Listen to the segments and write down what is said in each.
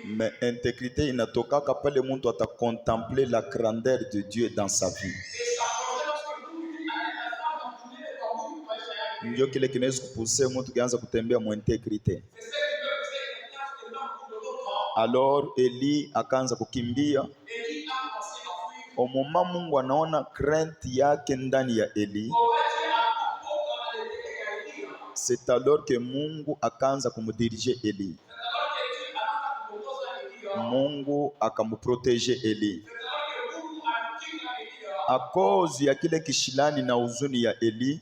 Mais intégrité inatokaka pale mtu contempler la grandeur de Dieu dans sa vie. Ndio kile kinaweza kupusea mtu kianza kutembea mu intégrité. Alors Eli akaanza kukimbia. Au moment Mungu anaona crainte yake ndani ya Eli, c'est alors que Mungu akaanza kumdiriger Eli. Mungu akamuproteger Eli. A cause ya kile kishilani na huzuni ya Eli,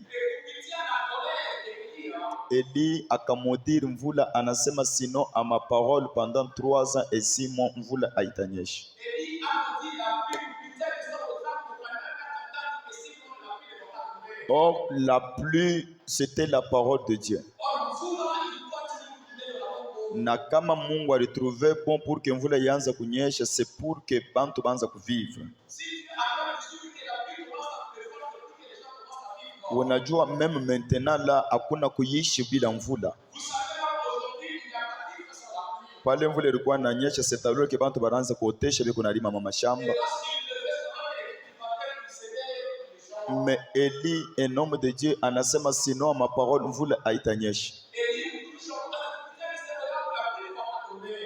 Eli akamudiri mvula, anasema sino à ma parole pendant 3 ans et 6 mois mvula haitanyesha. Or la pluie c'était la parole de Dieu. Na kama Mungu alitrouvé bon pour que mvula ianze kunyesha, c'est pour que bantu banza kuvivre. Unajua même maintenant là hakuna kuishi bila mvula. Pale mvula ilikuwa inanyesha, c'est alors que bantu baranza kuotesha biko nalima mashamba. Mais Eli, un homme de Dieu, anasema sinon ma parole mvula haitanyesha.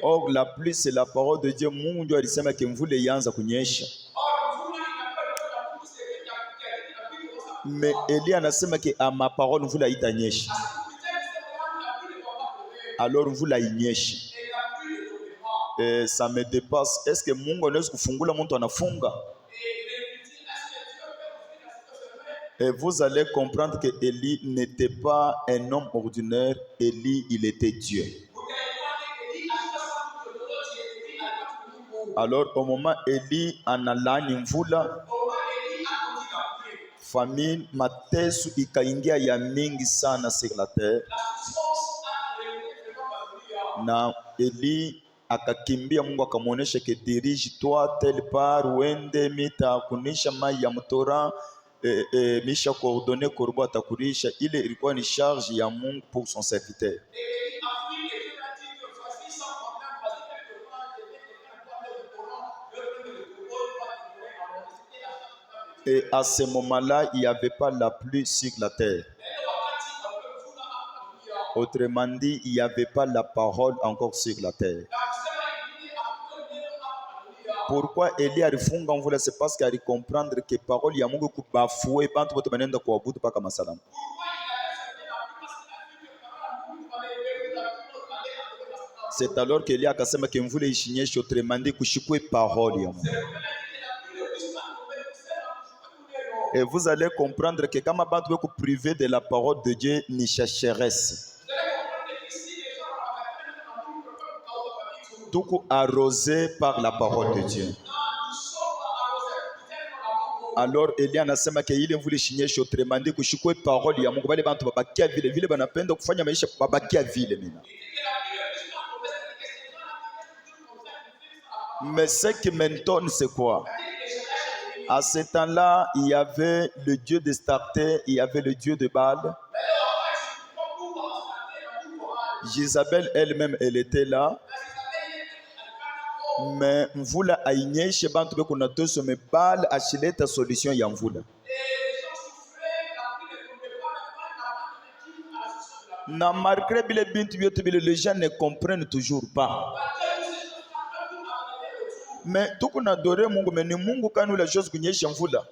Or la pluie c'est la parole de Dieu. Mungu alisema que mvula ianza kunyesha. Mais Eli anasema que à ma parole mvula haitanyesha. Alors mvula inyesha. Ça me dépasse. Est-ce que Mungu anaweza kufungula mtu anafunga? Et vous allez comprendre que Eli n'était pas un homme ordinaire. Eli, il était Dieu. Alors au moment Eli analani mvula, famine, mateso ikaingia ya mingi sana sur la terre. Na Eli akakimbia, Mungu akamuonesha ke dirige toi tel part, uende mita kunisha mai ya mtora, misha coordonner korbo atakurisha. Ile ilikuwa ni charge ya Mungu pour son serviteur. Et à ce moment-là, il n'y avait pas la pluie sur la terre. Autrement dit, il n'y avait pas la parole encore sur la terre. Pourquoi Eli alifunga mvula? C'est parce qu'il a comprendre que parole ya Mungu kubafue bantu bote banenda kuabudu paka masalamu. C'est alors que Eli akasema que mvula ishinyeshe, autrement dit kushikwe parole ya Mungu. Et vous allez comprendre que quand bantu beko privé de la parole de Dieu ni chercheresse. Tout arrosé par la parole de Dieu. Alors Eli anasema ke ile mvula ishinyeshe, autrement dit kushikwe parole ya Mungu. Bale bantu babakia vile vile banapenda kufanya maisha babakia vile mina. Mais ce qui m'étonne c'est quoi? À ce temps-là, il y avait le dieu de Starté, il y avait le dieu de Baal. Jézabel elle-même, elle était là. Mais mvula ainyeshe bantu beko na toso, mais Baal ashileta solution ya mvula. Na malgré bile bintu biote bile, les gens ne comprennent toujours pas. Mais tout qu'on adore Mungu, mais ni Mungu quand nous les choses kunyesha mvula.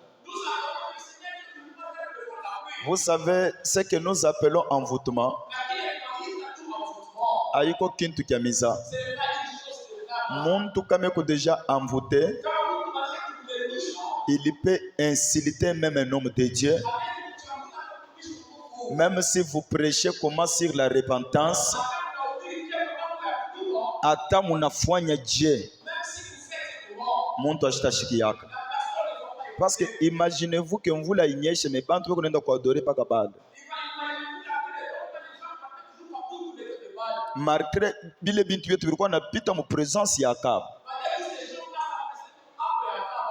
Vous savez ce que nous appelons envoûtement. Aiko kintu kiamiza. Muntu kama ko déjà envoûté, il peut insulter même un homme de Dieu. Même si vous prêchez comment sur la repentance, ata munafanya Dieu. Muntu ashitashikiaka. Parce que imaginez-vous que mvula inyeshe, mais bantu beko nenda kuadorer paka Baal. Malgré bile bintu yetu bilikuwa napita mu presence ya Akab.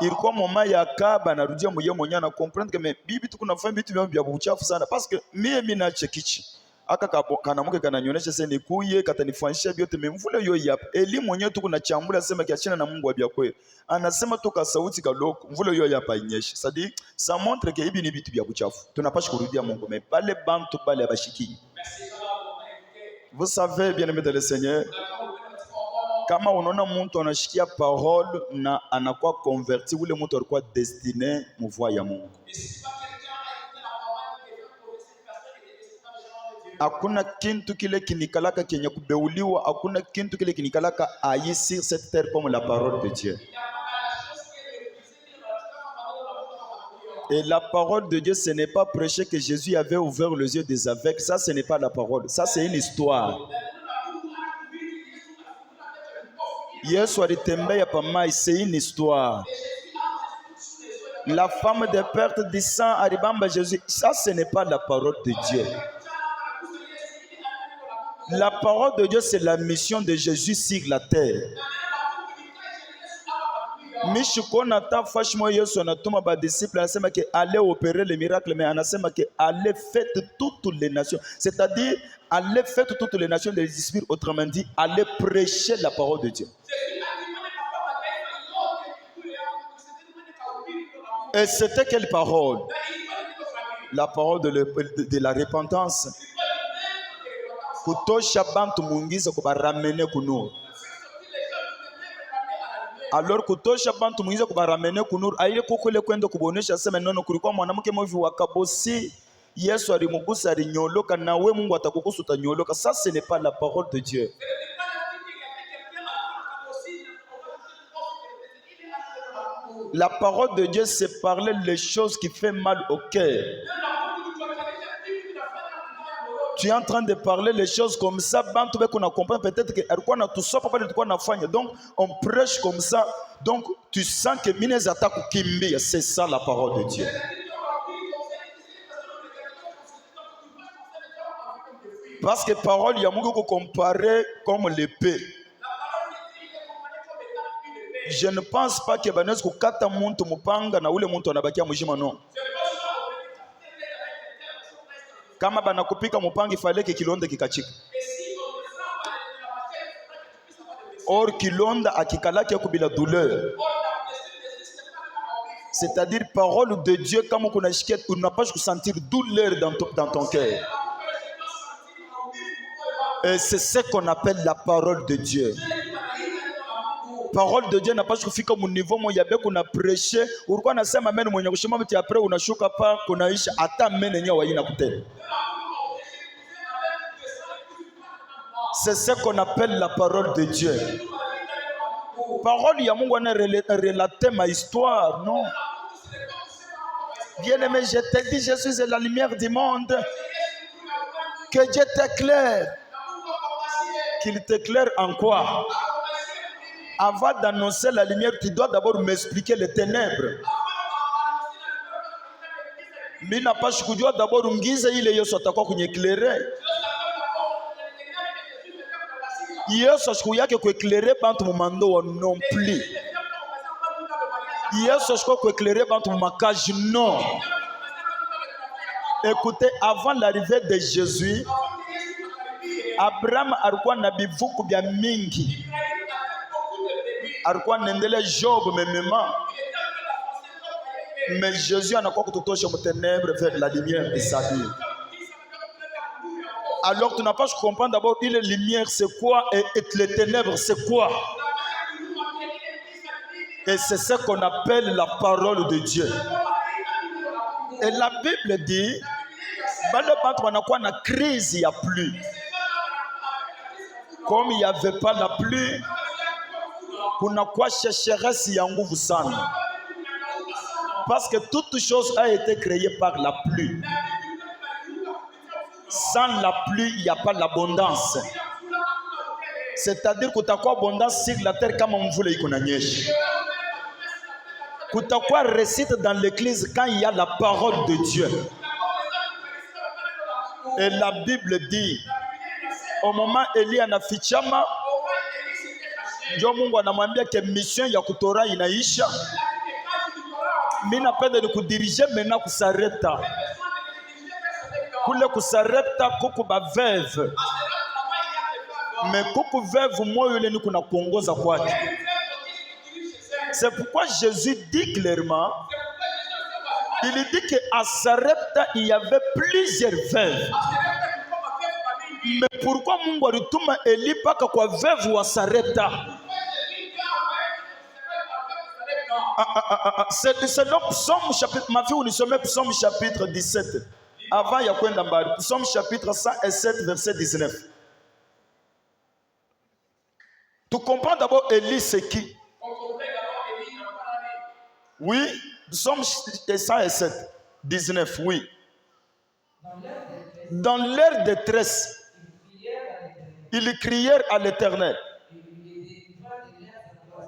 Ilikuwa mama ya Akab anarudia moyo mwenyewe na comprendre que mais bibi tuko nafanya vitu vya buchafu sana parce que mimi na chekichi. aka kanamuke kananyonyesha sasa nikuye katanifanyisha vyote memvule yo yapa. Eli mwenyewe tu kuna chambula sema kiachana na Mungu abia kweli. Anasema tu ka sauti kaloko mvule yo yapa inyesha. Sadi ça montre que hivi ni vitu vya kuchafu. Tunapaswa kurudia Mungu mais pale bantu pale abashiki. Vous savez bien aimé dans le Seigneur, kama unaona mtu anashikia parole na anakuwa converti, ule mtu alikuwa destiné mvua ya Mungu. Hakuna kintu kile kinikalaka kenye kubeuliwa, hakuna kintu kile kinikalaka aïsir cette terre comme la parole de Dieu. Et la parole de Dieu, ce n'est pas prêcher que Jésus avait ouvert les yeux des aveugles. Ça, ce n'est pas la parole. Ça, c'est une histoire. Yesu alitembea pamai, c'est une histoire. La femme de perte du sang aribamba Jésus. Ça, ce n'est pas la parole de Dieu. La parole de Dieu, c'est la mission de Jésus sur la terre. Mishukona ta fashmo Yesu anatuma ba disciples anasema que allez opérer les miracles, mais anasema que allez faites toutes les nations, c'est-à-dire allez faites toutes les nations des disciples, autrement dit allez prêcher la parole de Dieu. Et c'était quelle parole? La parole de la repentance. Kutosha bantu mungiza kuba ramener kunuru. Alors kutosha bantu mungiza kuba ramener kunuru. Aile kukule kwenda kubonesha sema nono kulikuwa mwanamke mmoja wa Kabosi. Yesu alimugusa alinyoloka na we Mungu atakugusa utanyoloka. Ça ce n'est pas la parole de Dieu. La parole de Dieu, c'est parler les choses qui font mal au cœur. Tu es en train de parler les choses comme ça, peut-être que donc on prêche comme ça, donc tu sens que Minez attaque Kimbi, c'est ça la parole de Dieu. Parce que parole, il y a beaucoup comparé comme l'épée. Je ne pense pas que banaweza kukata muntu mupanga na ule muntu anabakia mjima no. Kama banakupika mupanga ifaleke kilonda kikachika. Or kilonda akikalaki kubila douleur. C'est-à-dire parole de Dieu kama kunashikia unapaswa kusentir douleur dans ton cœur. Et c'est ce qu'on appelle la parole de Dieu. Parole de Dieu n'a pas kufika mu niveau moya be kuna prêcher ulikuwa nasema amen mwenye kushima mti après unashuka pa kunaisha hata amen yenyewe haina kutenda. C'est ce qu'on appelle la parole de Dieu. Parole ya Mungu ana relater ma histoire, non? Bien-aimé, je te dis, je suis la lumière du monde. Que Dieu t'éclaire. Qu'il t'éclaire en quoi? Avant d'annoncer la lumière, tu dois d'abord m'expliquer les ténèbres. Mina pas kujua d'abord ungiza ile Yesu atakuwa kunyeclairer. Yesu siku yake kueclairer bantu mumando non plus. Yesu siku kueclairer bantu mumakaji non. Écoutez, avant l'arrivée de Jésus, Abraham alikuwa na bivuku bya mingi. Alikuwa nendele Job memema. Mais Jésus anakuwa kututosha muténèbre vers la lumière de sa vie. Alors tu n'as pas comprendre d'abord une lumière c'est quoi et les ténèbres c'est quoi. Et c'est ce qu'on appelle la parole de Dieu. Et la Bible dit bale bantu wanakuwa na crise ya pluie. Comme il n'y avait pas la pluie, kuna kwa sécheresse ya nguvu sana. Parce que toute chose a été créée par la pluie. Sans la pluie, il n'y a pas l'abondance. C'est-à-dire que tu as quoi abondance sur la terre comme on voulait qu'on agnèche. Que tu as quoi récite dans l'église quand il y a la parole de Dieu. Et la Bible dit, au moment Eli anafichama, ndio Mungu anamwambia que mission ya kutora inaisha. Mimi napenda nikudiriger maintenant kusareta. kule kusarepta kuku ba veuve. Mais kuku veuve moyo ile ni kuna kuongoza kwake. C'est pourquoi Jésus dit clairement, il dit qu'à Sarepta, il y avait plusieurs veuves. Mais pourquoi Mungu alituma Eli paka kwa veuve wa Sarepta? C'est donc Psaume chapitre, ma fille, nous sommes Psaume chapitre 17. Avant, il y a quoi d'embard? Psaume chapitre 107, verset 19. Tu comprends d'abord Eli c'est qui? Oui, Psaume 107, 19, oui. Dans leur détresse, ils crièrent à l'Éternel.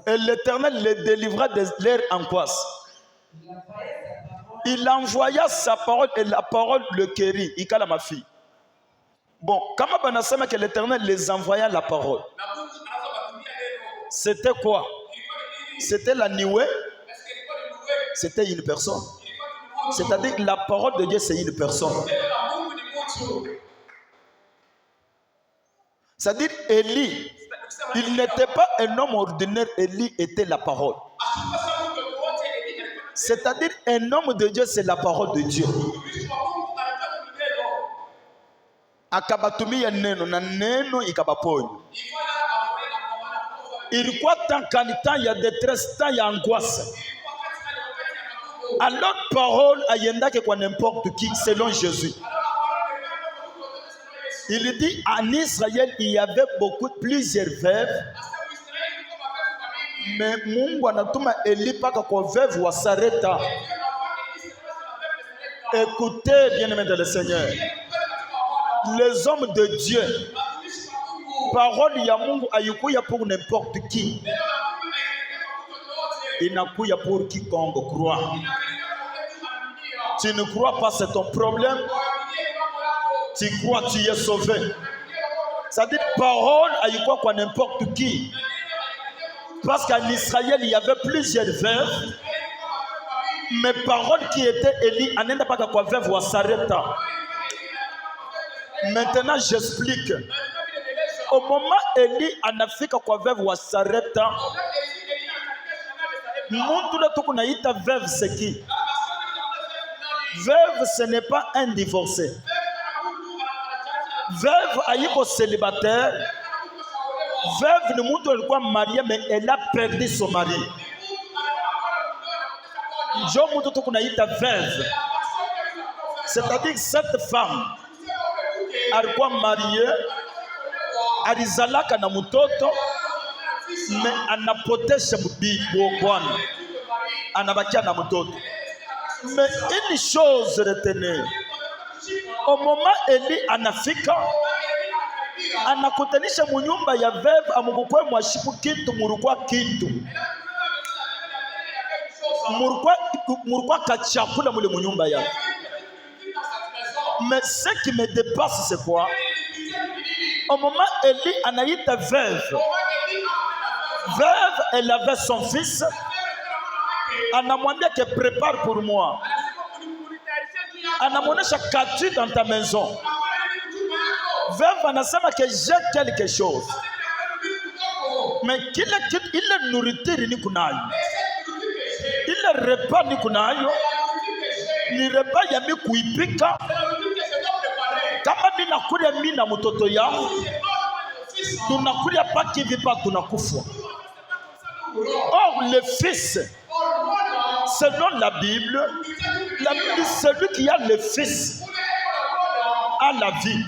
Et l'Éternel les délivra de leur angoisse. Il envoya sa parole et la parole le guérit. Ikala ma fille. Bon, comment on a que l'Éternel les envoya la parole? C'était quoi? C'était la nuée. C'était une personne. C'est-à-dire que la parole de Dieu, c'est une personne. C'est-à-dire Élie, il n'était pas un homme ordinaire. Élie était la parole. C'est-à-dire un homme de Dieu, c'est la parole de Dieu. Akabatumia neno na neno ikabaponyo. Ilikuwa tant il y a détresse, tant il y a angoisse. Alors parole ayenda que quoi n'importe qui selon Jésus. Il dit en Israël il y avait plusieurs veuves. Mais Mungu anatuma Eli paka kwa veuve wa Sarepta. Écoutez bien-aimés dans le Seigneur. Les hommes de Dieu, parole ya Mungu ayukuya pour n'importe qui. Inakuya pour quiconque croit. Tu ne crois pas, c'est ton problème. Tu crois, tu es sauvé. Ça dit parole ayukuya kwa n'importe qui. Parce qu'en Israël, il y avait plusieurs veuves. Mais parole qui était Élie, en n'était pas quoi veuve ou Sarepta. Maintenant, j'explique. Au moment Élie en Afrique quoi veuve ou Sarepta, Muntu na tukunaita veuve c'est qui? Veuve, ce n'est pas un divorcé. Veuve ayiko célibataire. Veuve, le monde alikuwa marié, mais elle a perdu son mari. Jo mtu tukunaita veuve. C'est-à-dire que cette femme alikuwa mariée, alizalaka na mtoto, mais anapotesha bwana. Anabakia na mtoto. Mais une chose retenez. Au moment Eli anafika, anakutanisha munyumba ya veuve amukukwe mwashipu kitu murukwa kitu. Murukwa kachakula mule munyumba ya. Mais ce qui me dépasse c'est quoi? Au moment Eli anaita veuve. Veuve, elle avait son fils. Anamwambia que prépare pour moi. Anamonesha katu dans ta maison. Veuve anasema que j'ai quelque chose. Mais ile nourriture ni kunayo. Ile repas ni kunayo. Ni repas ya mi kuipika. Kama mimi nakulia mimi na mtoto yangu. Tunakulia paki vipa tunakufa. Or le fils, selon la Bible, celui qui a le fils a la vie.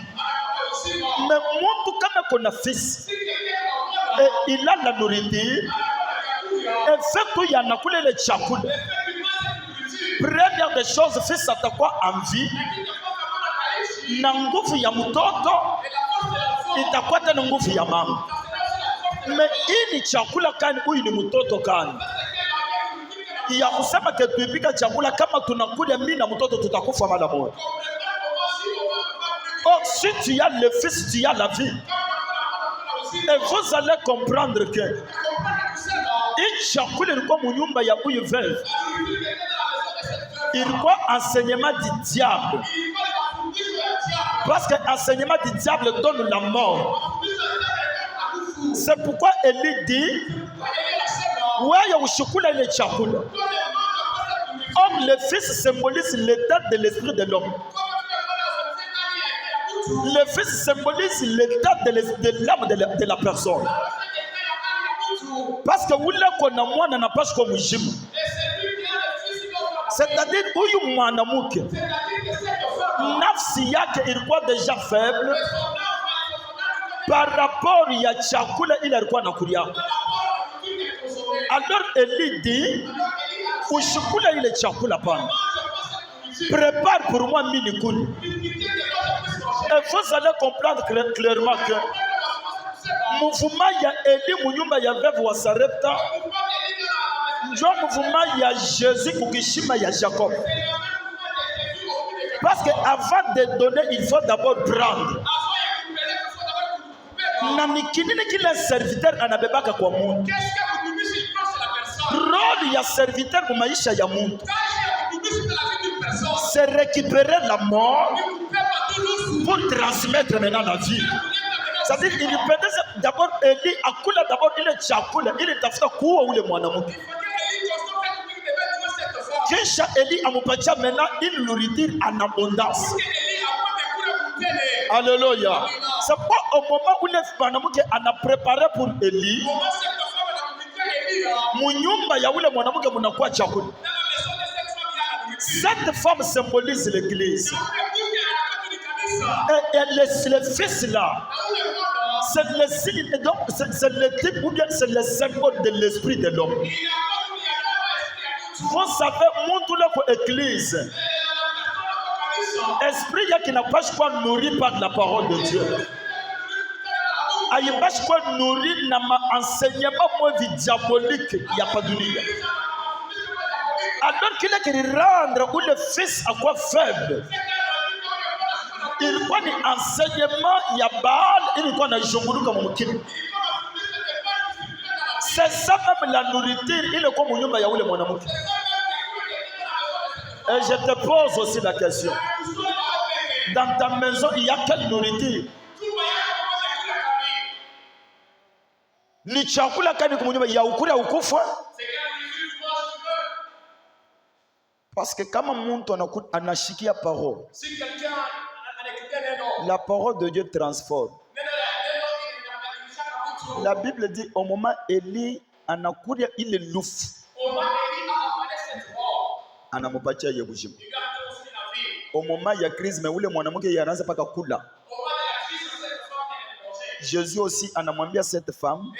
Mais moi, tout comme qu'on a fils, et il a la nourriture, et fait qu'il y en a coulé le tchakoul. Première des choses, fils à ta quoi en vie, nangufu ya mtoto, itakuwa tena nguvu ya mama. Mais ini chakula kani huyu ni mtoto kani? Ya kusema ke tuipika chakula kama tunakula mimi na mtoto tutakufa mara moja. Oh, si tu as le fils, tu as la vie. Et vous allez comprendre que hii chakula ilikuwa munyumba ya huyu veuve. Ilikuwa enseignement du diable. Parce que l'enseignement du diable donne la mort. C'est pourquoi Élie dit, ouais, ushukula ile chakula. Or, le fils symbolise l'état de l'esprit de l'homme. Le fils symbolise l'état de l'âme de la personne. Parce que vous l'avez moi n'a pas comme mujimu. C'est-à-dire huyu mwanamke nafsi yake ilikuwa deja faible par rapport ya chakula ile alikuwa anakulia. Alors Élie dit, ushukula ile chakula pana. Prépare pour moi mini kuli. Et vous allez comprendre clairement que mouvement ya Élie munyumba ya veuve wa Sarepta ndio mouvement ya Jésus kukishima ya Jacob. Parce que avant de donner, il faut d'abord prendre. Na nikinini kila serviteur anabebaka kwa Mungu. Rôle ya serviteur kwa maisha ya Mungu, c'est récupérer la mort pour transmettre maintenant la vie. C'est-à-dire qu'il ilipendeza d'abord Élie akula d'abord ile chakula ili tafuta kuua ule mwanamke. Kisha Élie amupatia maintenant une nourriture en abondance. Alléluia. C'est pas au moment où le mwanamke ana préparé pour Élie, munyumba ya ule mwanamke munakuwa chakula. Cette femme symbolise l'église. Et le fils là, c'est le signe, donc c'est le type ou bien c'est le symbole de l'esprit de l'homme. Vous savez, mon tout l'église, esprit qui n'a pas quoi nourrir par la parole de Dieu. Il n'y a pas quoi nourrir dans l'enseignement diabolique, il n'y a pas de dunia. Alors qu'il est qui rendre où le fils a quoi faible. Il voit l'enseignement, il y a Baal, il voit le jongulu comme un kin. C'est ça même la nourriture, il est comme un yomba yaoule mon amour. Et je te pose aussi la question. Dans ta maison, il y a quelle nourriture? Ni chakula kani kumunyumba ya ukuri au kufa? Parce que kama mtu anashikia parole, la parole de Dieu transforme. La Bible dit au moment Élie anakuria ile lufu, anamupatia yebujimu. Au moment ya crise mais ule mwanamke yanaanza paka kula. Jésus aussi anamwambia cette femme,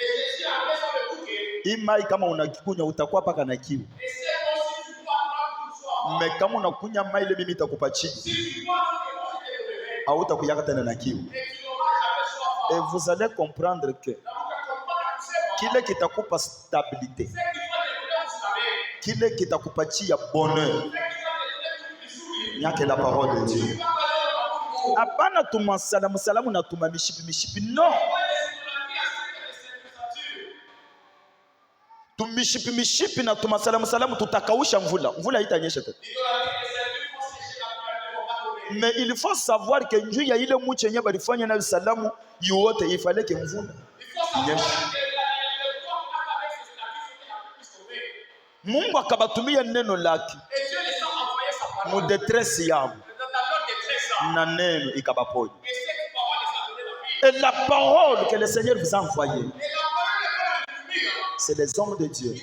imai kama unakikunya utakuwa paka na kiu. Mais kama unakunya mai ile mimi nitakupatia. Hautakuyaka tena na kiu. Et vous allez comprendre que kile kitakupa stabilité, kile kitakupatia bonheur, yake la parole de Dieu. Hapana tumasalamu salamu na tumamishipi non. Tumishipi na tumasalamu salamu tutakausha mvula haitanyesha tena. Mais il faut savoir que njuu ya ile muche yenye balifanya na salamu yote il fallait que mvula inyeshe. Mungu akabatumia neno lake mu détresse yao na neno ikabaponya. Et la parole que le Seigneur vous a envoyée, c'est les hommes de Dieu.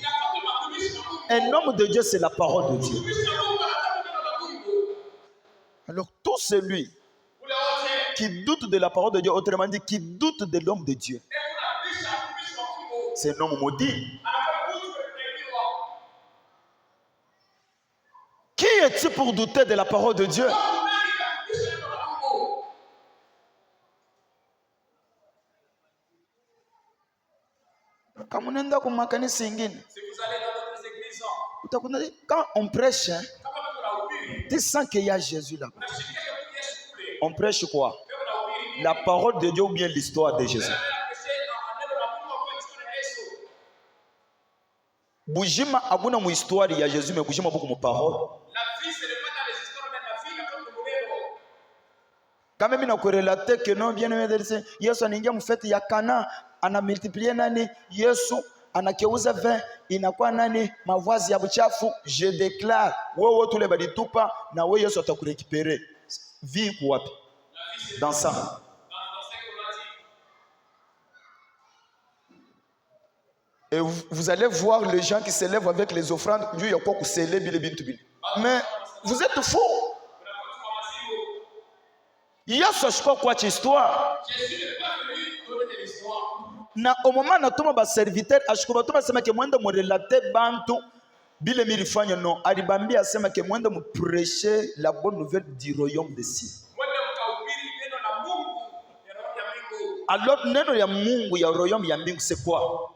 Un homme de Dieu, c'est la parole de Dieu. Alors tout celui qui doute de la parole de Dieu, autrement dit, qui doute de l'homme de Dieu, c'est un homme maudit. Qui est-il pour douter de la parole de Dieu? Quand vous allez dans d'autres églises, quand on prêche, tu sens qu'il y a Jésus là. On prêche quoi? La parole de Dieu ou bien l'histoire de Jésus? Bujima abuna mu histoire ya Jésus, mais bujima beaucoup mu parole. La vie, ce n'est pas dans les histoires, mais la vie, comme le Quand même, il a corrélaté que non, bien aimé, Yesu anaingia mfeti ya Kana, ana multiplier nani, Yesu anakeuza vin, inakuwa nani, mavazi ya buchafu. Je déclare, wewe tule balitupa na wewe Yesu atakurécupérer. Vie kuwapi? Dans ça. Et vous allez voir les gens qui s'élèvent avec les offrandes. Dieu, il y a quoi que célèbre. Mais vous êtes fous. Yesu ashikwa kuacha histoire. Na au moment natuma ba serviteur ashikwa batuma sema ke mwende mu relater bantu bile milifanya non alibambia sema ke mwende mu prêcher la bonne nouvelle du royaume des cieux. Alors neno ya Mungu ya royaume ya mbingu c'est quoi?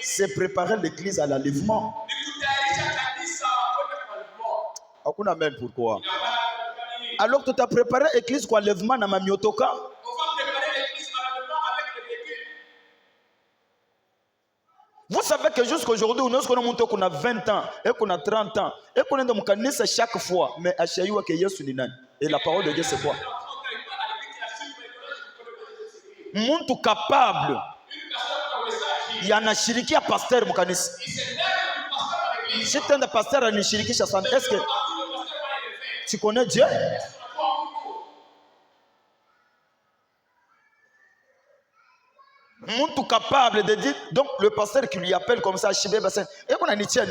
C'est préparer l'église à l'enlèvement. Hakuna amen pourquoi? Alors tu t'as préparé l'église kwa enlèvement na mamiotoka? Vous savez que jusqu'aujourd'hui, on a 20 ans, et qu'on a 30 ans, et qu'on est dans mon canisa chaque fois, mais à Chayoua que Yesu ni nani? Et la parole de Dieu c'est quoi? Muntu capable yanashirikia pasteur mkanisa. Si tu es pasteur anishirikisha sana, est-ce que tu connais Dieu? Muntu capable de dire, donc le pasteur qui lui appelle comme ça, Chibé Bassin, et qu'on a ni tient.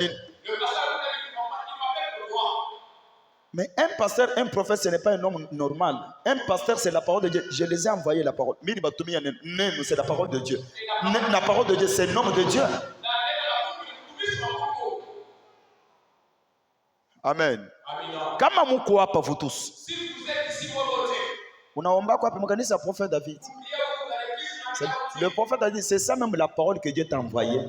Mais un pasteur, un prophète, ce n'est pas un homme normal. Un pasteur, c'est la parole de Dieu. Je les ai envoyés la parole. C'est la parole de Dieu. La parole de Dieu, c'est le nom de Dieu. Amen. Kama muko hapa vous tous. Unaomba kwa mkanisa prophète David. Le prophète a dit, c'est ça même la parole que Dieu t'a envoyée.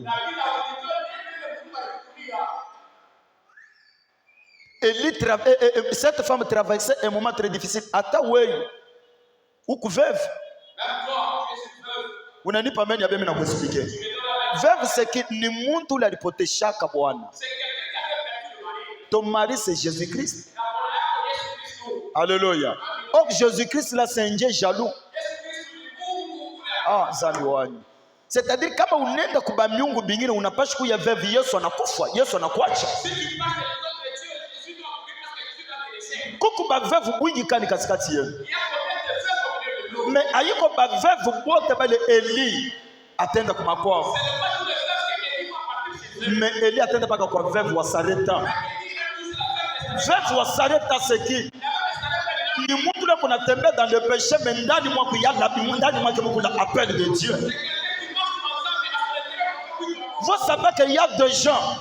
Cette femme traversait un moment très difficile. Atawei, ou veuve. Unani pas meni abemi na kuexpliquer. Veuve c'est que ni muntu la ripote chaque bwana. Ton mari c'est Jésus-Christ. Alléluia. Oh Jésus-Christ là c'est un Dieu jaloux. Ah zaliwani. C'est-à-dire kama unaenda kuba miungu bingine unapaswa kuya veuve Yesu anakufa, Yesu anakuacha. Kuku ba veuve wingi kani katikati yenu. Mais ayiko ba veuve bote bale Eli atenda kumakwao. Mais Eli atenda paka kwa veuve wa Sarepta. Veuve wa Sarepta c'est qui? Ni mtu là qu'on a tombé dans le péché mais ndani mwa kuyala ndani mwa ke mukula appel de Dieu. Vous savez qu'il y a des gens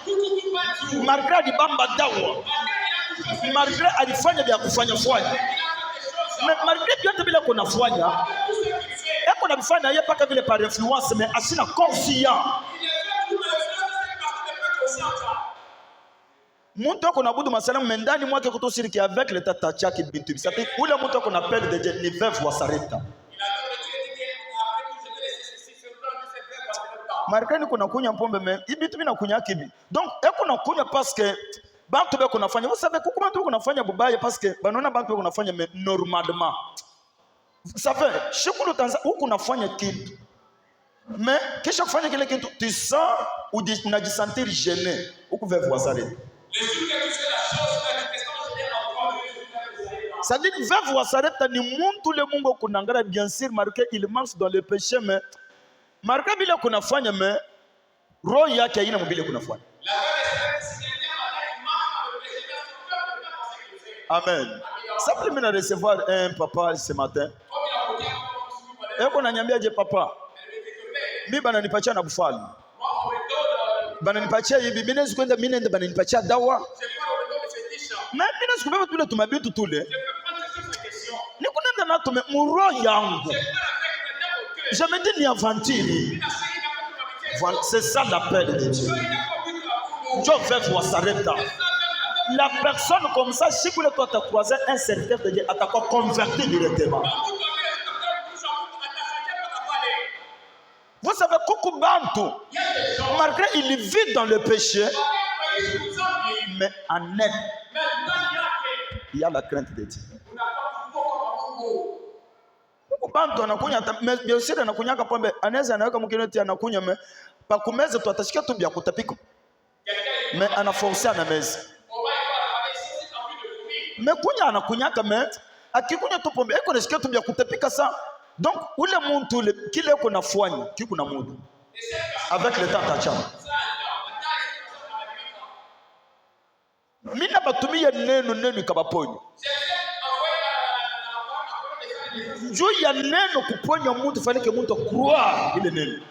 malgré alibamba dawa malgré alifanya vya kufanya fanya mais malgré vyote vile kuna fanya eko na kufanya yeye paka vile par influence mais asina confiant. Mtu ako na budu masalamu mendani mwake kutosiriki avec le tata chaki bintu bisati ule mtu ako na pelle de Dieu ni veuve wa Sarepta. Marekani kuna kunya pombe mais ibitu bina kunya kibi. Donc eko na kunya parce que bantu beko nafanya. Vous savez pourquoi bantu beko nafanya bubaya parce que banona bantu beko nafanya mais normalement. Ça fait shukuru Tanzania huko nafanya kitu. Mais kisha kufanya kile kitu tu sens ou unajisentir gêné. Huko veuve wa Sarepta. Les jours que tu fais la chose, la question est encore. Ça dit veuve wa Sarepta ni muntu le Mungu kunangara bien sûr marqué il marche dans le péché mais marqué bila kunafanya mais roho yake haina mbele kunafanya. Amen. Ça peut me recevoir un papa ce matin. Et qu'on a nyambia je papa. Mimi bana nipatia na bufali. Bana nipatia hivi mimi naweza kwenda mimi nenda bana nipatia dawa. Mais mimi naweza kubeba tule tumabitu tule. Niko nenda na tume muro yangu. Je me dis ni aventure. Voilà, c'est ça l'appel de Dieu. Dieu veut voir Sarepta. La personne comme ça, si vous toi t'as croisé un serviteur de Dieu, t'as quoi converti directement. Vous savez, Koukou Bantou, malgré il vit dans le péché, mais en aide. Il y a la crainte de Dieu. Bantu anakunya bien sûr anakunya pombe anaweza anaweka mkino tia anakunya me pa kumeza tu atashikia tu bia kutapika me anaforcer na meza me kunya anakunyaka me akikunya tu pombe eko nashikia tu bia kutapika sa donc ule muntu kile eko nafanya kiku na muda avec le temps tacha mina batumia neno ikabaponyo juu ya neno kuponya mtu fanye ke mtu croire ile neno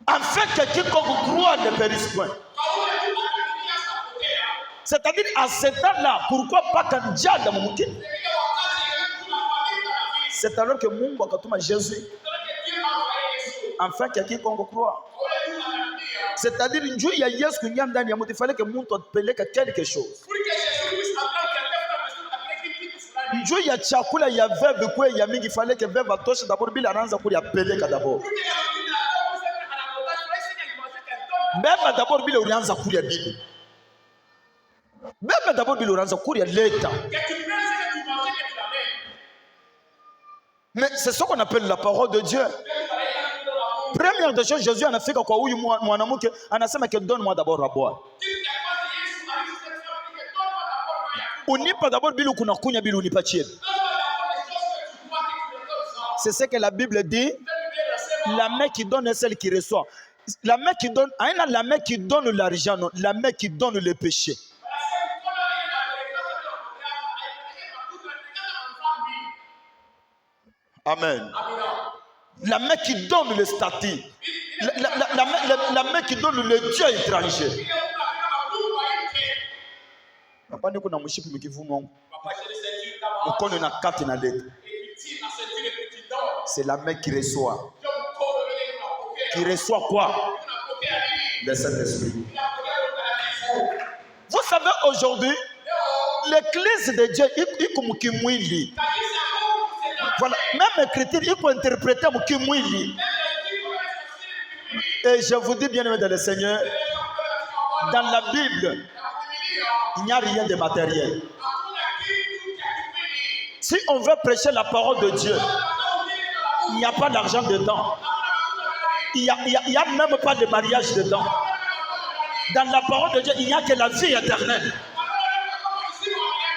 en fait que quiconque croit ne périsse point. C'est-à-dire à ce temps-là pourquoi pas quand Dieu dans mon cœur c'est alors que Mungu akatuma Jésus enfin que quiconque croit. C'est-à-dire njoo ya Yesu kuingia ndani ya mtu il fallait que mtu apeleke quelque chose. Njoo ya chakula ya veve kwa ya mingi il fallait que veve atoshe d'abord bila anaanza kuli apeleka d'abord. Même d'abord bila unaanza kuli ya bibi. Même d'abord bila unaanza kuli ya leta. Mais c'est ce qu'on appelle la parole de Dieu. Première des choses, Jésus anafika kwa huyu mwanamke anasema que donne-moi d'abord à boire. Unipa d'abord bilu kuna kunya bilu unipatie. C'est ce que la Bible dit. La main qui donne est celle qui reçoit. La main qui donne, aina la main qui donne l'argent, non, la main qui donne le péché. Amen. La main qui donne le statut. La main qui donne le Dieu étranger. Papa ni kuna mshipi mkivumo. Mkono na kati na leta. C'est la main qui reçoit. Qui reçoit quoi? Le Saint-Esprit. Vous savez aujourd'hui, l'église de Dieu est comme kimwili. Voilà, même écriture, il faut interpréter comme kimwili. Et je vous dis bien aimé dans le Seigneur, dans la Bible, il n'y a rien de matériel. Si on veut prêcher la parole de Dieu, il n'y a pas d'argent dedans. Il n'y a même pas de mariage dedans. Dans la parole de Dieu, il n'y a que la vie éternelle.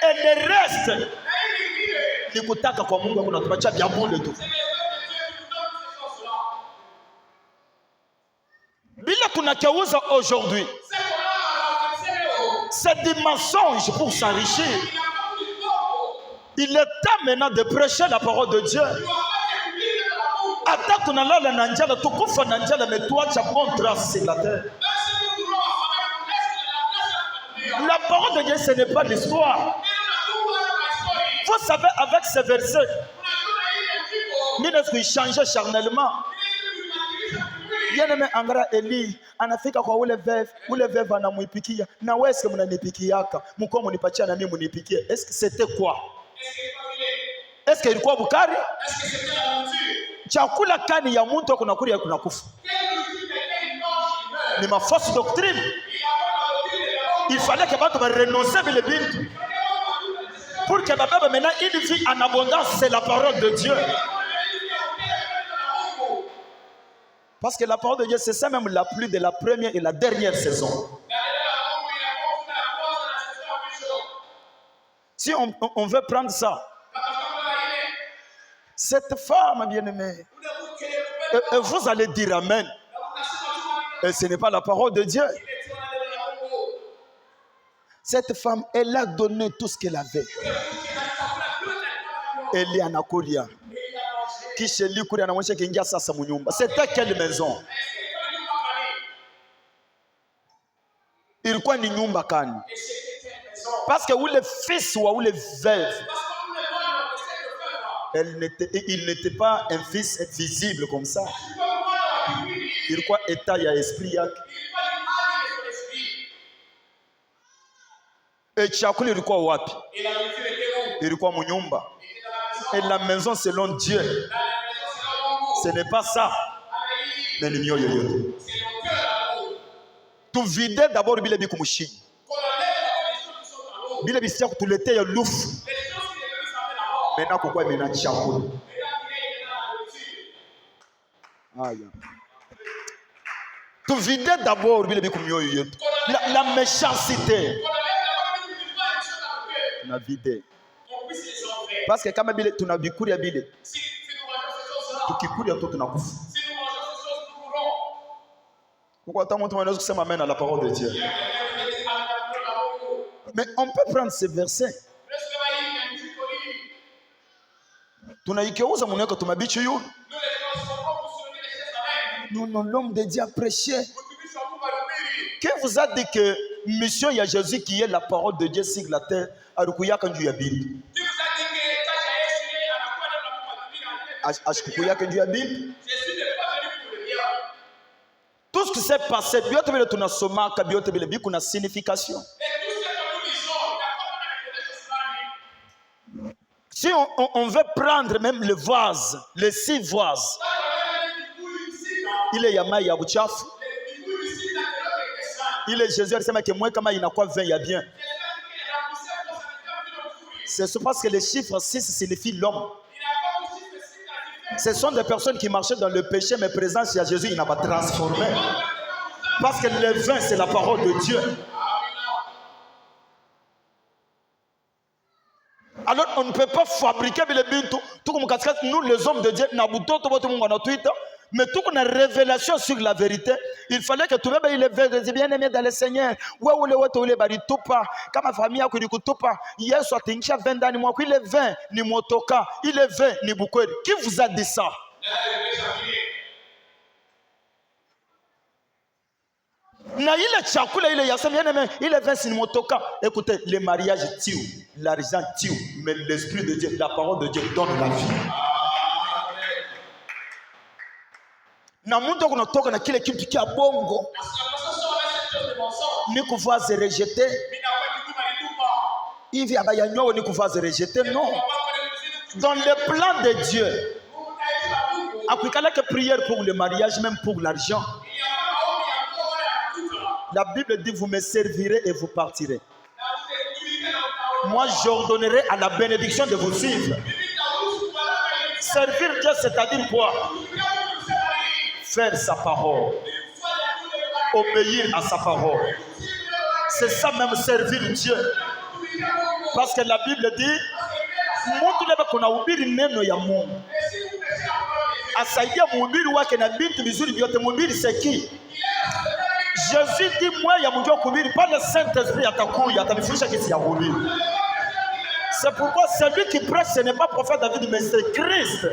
Et le reste, ni kutaka kwa Mungu kuna tupacha bia bure tu. Bila tunakeuza aujourd'hui, c'est des mensonges pour s'enrichir. Il est temps maintenant de prêcher la parole de Dieu. Ata tunalala na njala tukufa na njala metuacha contraste sur la terre. La parole de Dieu ce n'est pas l'histoire. Vous savez avec ces versets, nous ne changer charnellement. Bien aimé angara Eli anafika kwa ule veve anamuipikia na wewe eske mnanipikiaka mko mnipatia na mimi mnipikie. Est-ce que c'était quoi? Est-ce que ilikuwa bukari? Est-ce que c'était la nourriture? Chakula kani ya mtu kuna kuli ya kuna kufa. Ni ma fausse doctrine. Il fallait que bato renoncer le bintu. Pour que ma bébé maintenant une vie en abondance, c'est la parole de Dieu. Parce que la parole de Dieu, c'est ça même la pluie de la première et la dernière saison. Si on veut prendre ça, cette femme bien-aimée, et vous allez dire Amen. Et ce n'est pas la parole de Dieu. Cette femme, elle a donné tout ce qu'elle avait. Elle est en Akolia. C'était quelle maison? Ilikuwa ni nyumba kani? Parce que où les fils ou les veuves, il n'était pas un fils visible comme ça. Ilikuwa état ya esprit yake. Et chakula ilikuwa wapi? Ilikuwa munyumba. Et la maison selon Dieu, ce n'est pas ça. Mais le mioyo yote. tuvide d'abord bile bikumushini bile bisia kutuletea lufu mena kukua mena chakula. Aya. Tuvide d'abord bile bikumyoyo yetu. La méchanceté. Tuna vide. Parce que kama bile tunabikuria bile. Tukikuria tu tunakufa. Pourquoi tant montre nous que amen à la parole de Dieu. Mais on peut prendre ce verset. Tunaikeuza muneko tumabichi yu. Nous l'homme de Dieu a prêché. Qui vous a dit que mission il y a Jésus qui est la parole de Dieu sur la terre arukuya quand Dieu habite. Ashkukuya quand Dieu habite. Tout ce qui s'est passé, kuna signification. Si on veut prendre même le vase, les 6 vases, il est yama ya buchafu. Il est Jésus, il sait que moi comme il n'a quoi 20 il y a bien. C'est parce que les chiffres 6 signifient l'homme. Ce sont des personnes qui marchaient dans le péché, mais présent chez Jésus, il n'a pas transformé. Parce que le vin, c'est la parole de Dieu. Alors, on ne peut pas fabriquer les bintou. Tout comme nous, les hommes de Dieu, mais tout qu'on a révélation sur la vérité, il fallait que tout le monde il est bien aimé dans le Seigneur. Comme ma famille a connu Kutupa, hier soit Tincha 20 ans, il est 20 ni motoka, il est 20 ni Bukweri. Qui vous a dit ça? Na ile chakula ile ya bien aimé, il est 20 ni motoka. Écoutez, le mariage tue, l'argent tue, mais l'esprit de Dieu, la parole de Dieu donne la vie. Na mtu kunatoka na kile kitu kia bongo ni kuvaze rejeter hivi abayanyo ni kuvaze rejeter non. Dans le plan de Dieu akwikala que prière pour le mariage, même pour l'argent. La Bible dit vous me servirez et vous partirez. Moi j'ordonnerai à la bénédiction de vous suivre. Servir Dieu, c'est-à-dire quoi? Faire sa parole, obéir à sa parole. C'est ça même servir Dieu. Parce que la Bible dit mtu leba kuna ubiri neno ya Mungu. Asaidia mhubiri wake na bintu vizuri vyote. Mhubiri c'est qui? Jésus dit moi ya mjua kuhubiri, pas le Saint-Esprit atakuya atanifundisha kisi ya kuhubiri. C'est pourquoi celui qui prêche ce n'est pas prophète David mais c'est Christ.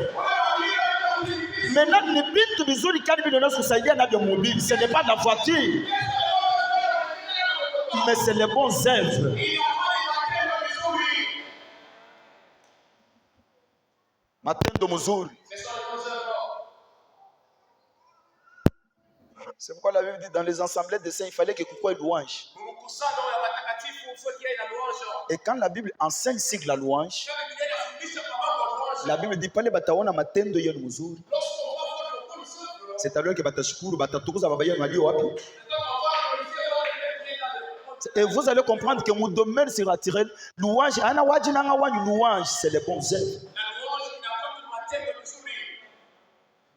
Maintenant, les bintu vizuri kani bilona kusaidia nabyo mhubiri, ce n'est pas la voiture. Mais c'est les bons œuvres. Matendo mzuri. C'est pourquoi la Bible dit dans les assemblées de saints, il fallait que kukuwe louange. Et quand la Bible enseigne sur la louange, la Bible dit pale bataona matendo yenu mzuri. C'est-à-dire que batashukuru batatukuza baba yenu walio wapi. Et vous allez comprendre que mon domaine sera naturel. Louange, ana waji nanga wani louange, c'est les bons œuvres.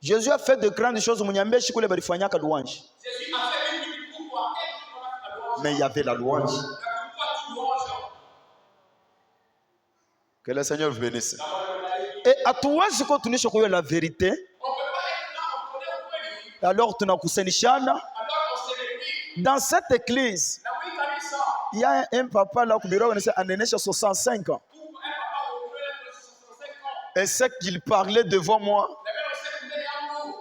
Jésus a fait de grandes choses. Louange. Mais il y avait la louange. Que le Seigneur vous bénisse. Et à toi, je continue à la vérité. Alors, tu n'as dans cette église, il y a un papa là qui a 65 ans. Et c'est qu'il parlait devant moi.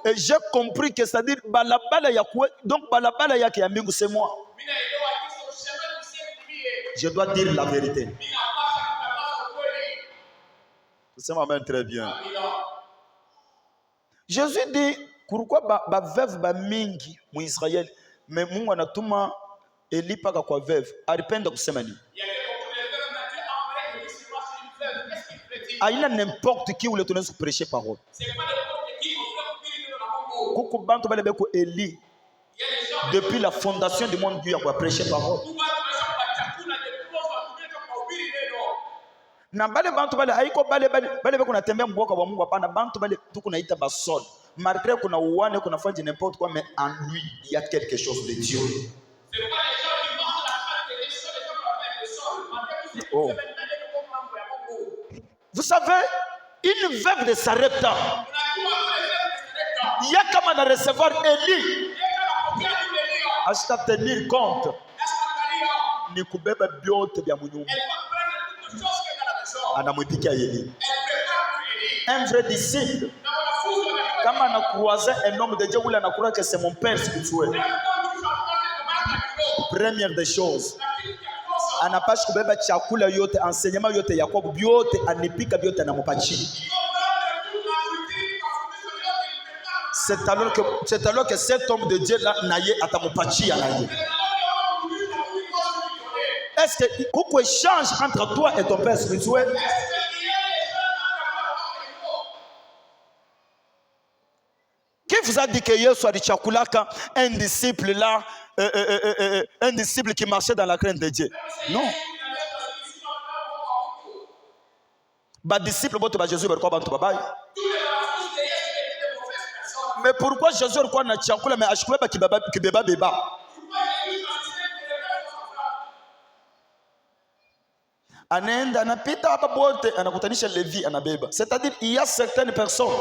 Et j'ai compris que c'est-à-dire balabala ya quoi, donc balabala ya kiambingu c'est moi. Je dois dire la vérité. Ça m'amène très bien. Jésus dit pourquoi ba veuve ba mingi mu Israël mais Mungu anatuma Eli paka kwa veuve alipenda kusema nini? Aina n'importe qui ou le tenir prêcher parole. Kuku bantu bale beko Eli Depuis la fondation du monde, Dieu a prêché parole. Na bale bantu bale haiko bale kuna tembea mboka wa Mungu hapana, bantu bale tu kunaita basol. Malgré kuna uwane kuna fanya n'importe quoi, mais en lui il y a quelque chose de Dieu. Oh. Vous savez, une veuve de Sarepta, il y a comme à recevoir Élie. Hasta tenir compte ni kubeba byote bya munyumba. Anamwipikia Élie. Un vrai disciple, kama anakroise un homme de Dieu, ule anakura que c'est mon père spirituel. Première des choses, anapashi kubeba chakula yote, enseignement yote Yakobo byote anipika byote anamupachi. C'est alors que cet homme de Dieu là naye atamupachi naye. Est-ce que beaucoup échange entre toi et ton père spirituel? Qui vous a dit que hier soir Chakulaka, un disciple là, un disciple qui marchait dans la crainte de Dieu? Non. Bah disciple bote ba Jésus berko bantu babai. Mais pourquoi Jésus alikuwa na chakula mais ashikubeba kibeba beba? Anaenda anapita hapa bote anakutanisha Levi anabeba. C'est-à-dire il y a certaines personnes,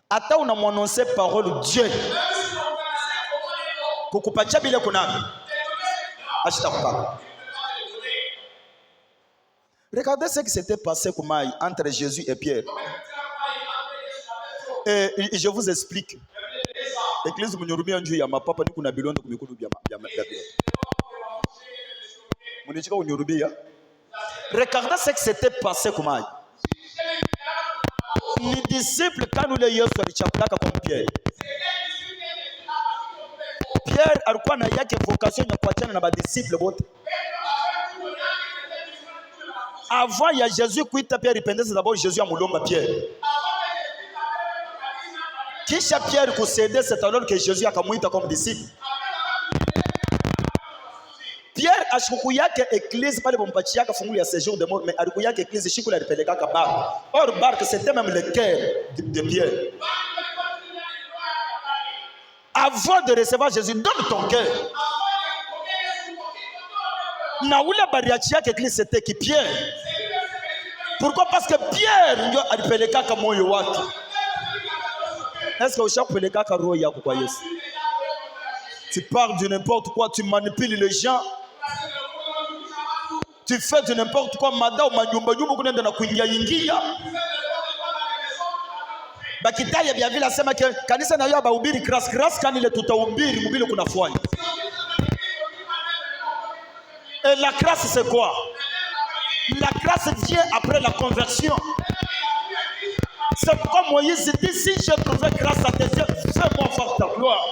ata unamwannoncer parole Dieu kukupatia bila kunami ashitakupaka. Regardez ce qui s'était passé entre Jésus et Pierre. Et je vous explique. Église munyurumia njuu ya mapapa ni kuna bilondo kumikulu bya munichika unyurumia. Regardez ce qui s'était passé kumai. Ni disciple quand nous les Yesu alichakulaka comme Pierre. Pierre alikuwa na yake vocation ya kuachana na badisciple bote. Avant il y a Jésus kuita Pierre ipendeze d'abord Jésus amulomba Pierre. Kisha Pierre kucéder, c'est alors que Jésus akamuita comme disciple. Pierre ashuku yake église pale bompachi yake funguli ya séjour de mort, mais aliku yake église shiku la ripeleka ka barque. Or barque c'était même le cœur de Pierre. Avant de recevoir Jésus, donne ton cœur. Na ule bariachi yake église c'était qui Pierre. Pourquoi? Parce que Pierre ndio alipeleka ka moyo wake. Est-ce que ushakupeleka ka roho yako kwa Yesu? Tu parles de n'importe quoi, tu manipules les gens. Tu fais de n'importe quoi, madao manyumba nyumba kunaenda na kuingia ingia. Bakitaya bya vile asema ke kanisa na yao bahubiri grace kani ile tutahubiri mubile kunafanya. Et la grâce c'est quoi? La grâce vient après la conversion. C'est pourquoi Moïse dit si j'ai trouvé grâce à tes yeux, fais-moi voir ta gloire.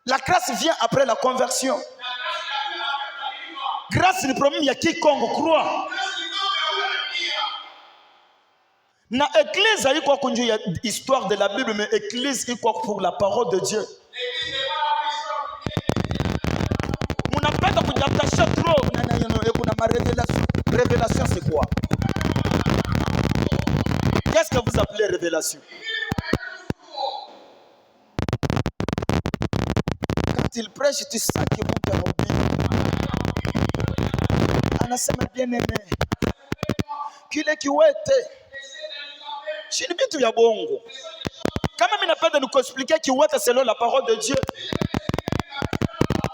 La grâce vient après la conversion. Grâce ni problème ya quiconque croit. Na église haiko kunju ya histoire de la Bible, mais église iko pour la parole de Dieu. Munapenda kujatasha trop na kuna ma révélation. Révélation c'est quoi? Qu'est-ce que vous appelez révélation? Quand il prêche, tu sens que mon père anasema bien aimé. Kile kiwete chini bitu ya bongo. Kama mimi napenda nikuexpliquer kiwete selon la parole de Dieu,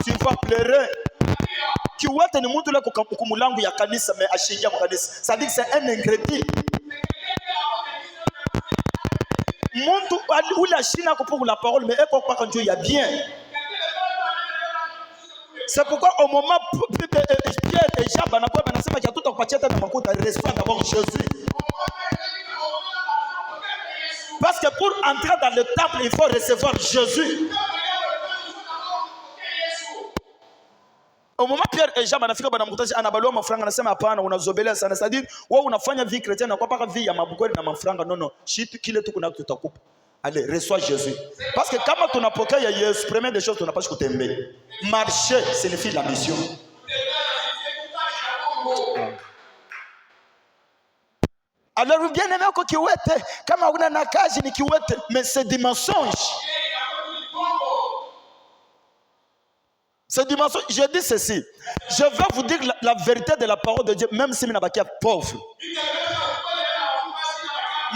tu vas pleurer. Kiwete ni mtu la kumulangu ya kanisa mais ashingia kwa kanisa. Ça dit que c'est un ingrédient. Muntu ule ashina pour la parole mais eko kwa Dieu ya bien. C'est pourquoi au moment Pierre et Jean banakuwa banasema qu'il y a tout kupatia tena makuta, reçoit d'abord Jésus. Parce que pour entrer dans le temple, il faut recevoir Jésus. Au moment Pierre et Jean banafika banamkutaji anabalua mafranga anasema hapana unazobelea sana. C'est-à-dire wewe unafanya vie chrétienne na kwa paka vie ya mabukweli na mafranga. Non, shit kile tu kuna tutakupa. Allez, reçois Jésus. Parce que kama tunapokea Yesu, première des choses tunapaswa kutembea. Marcher signifie la mission. Alors bien aimé uko kiwete, kama una na kazi ni kiwete, mais c'est des mensonges. C'est du mensonge. Je dis ceci. Je vais vous dire la vérité de la parole de Dieu, même si je suis pauvre.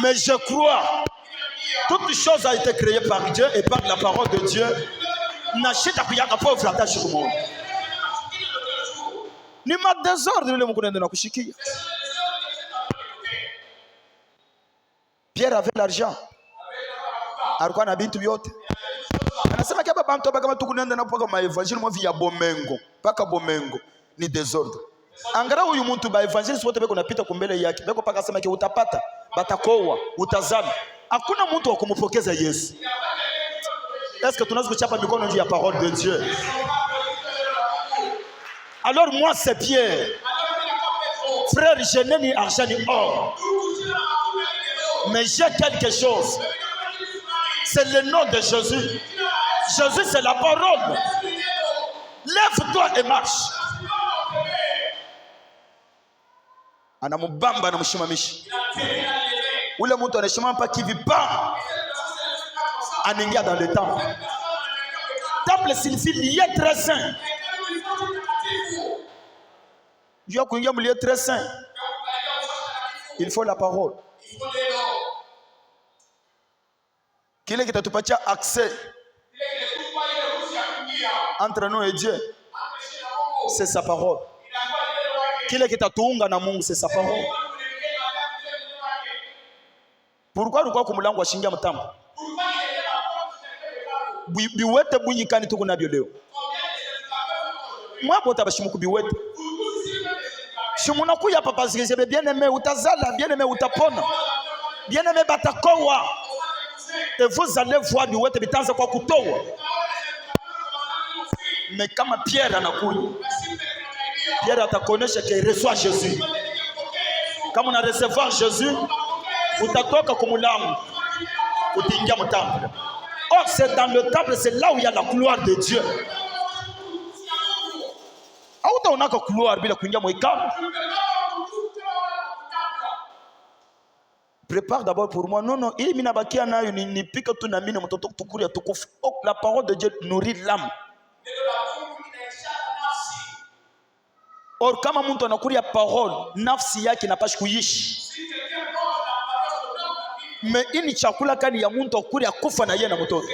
Mais je crois, toute chose a été créée par Dieu et par la parole de Dieu. N'achète pas que pauvre attache au monde. Ni ma désordre le mukunda na kushikia. Pierre avait l'argent. Alikuwa na bintu vyote. Anasema kama bantu kama tukunenda na paka maevangeli mwa via bomengo paka bomengo ni desordre. Angara huyu mtu ba evangelist wote beko napita kumbele yake beko paka sema ke utapata batakoa utazama. Hakuna mtu wa kumpokeza Yesu. Est-ce que tunaweza kuchapa mikono juu ya parole de Dieu? Alors moi c'est Pierre. Frère, je n'ai ni argent ni or. Mais j'ai quelque chose. C'est le nom de Jésus. Jésus, c'est la parole. Lève-toi et marche. Anamubamba anamshimamisha. Ule mtu anashimama pa qui vit pas. Anaingia dans le temple. Temple signifie lieu très saint. Dieu a connu un lieu très saint. Il faut la parole. Kile kitatupatia accès entre nous et Dieu, c'est sa parole. Kile kitatuunga na Mungu, c'est sa parole. Pourquoi nous kwa kumulango ashingia mtambo? Biwete bunyikani tuko nabyo leo. Mwa bota bashimuku biwete. Shimuna kuya papa zigeze bien aimé utazala, bien aimé utapona. Bien aimé batakowa. Et vous allez voir biwete bitanza kwa kutoa. Mais kama Pierre anakuja, Pierre atakuonesha que reçoit Jésus. Kama una recevoir Jésus, utatoka kumulango, utaingia mtambo. Or c'est dans le temple, c'est là où il y a la gloire de Dieu. Auta unaka gloire bila kuingia mwikao. Prépare d'abord pour moi. Non, hii mimi nabakia nayo nipika tu na mimi mtoto tukuria tukufu. Oh, la parole de Dieu nourrit l'âme. Or kama mtu anakuria parole, nafsi yake inapaswa kuishi. Mais ini chakula kani ya mtu akuria kufa na yeye na mtoto.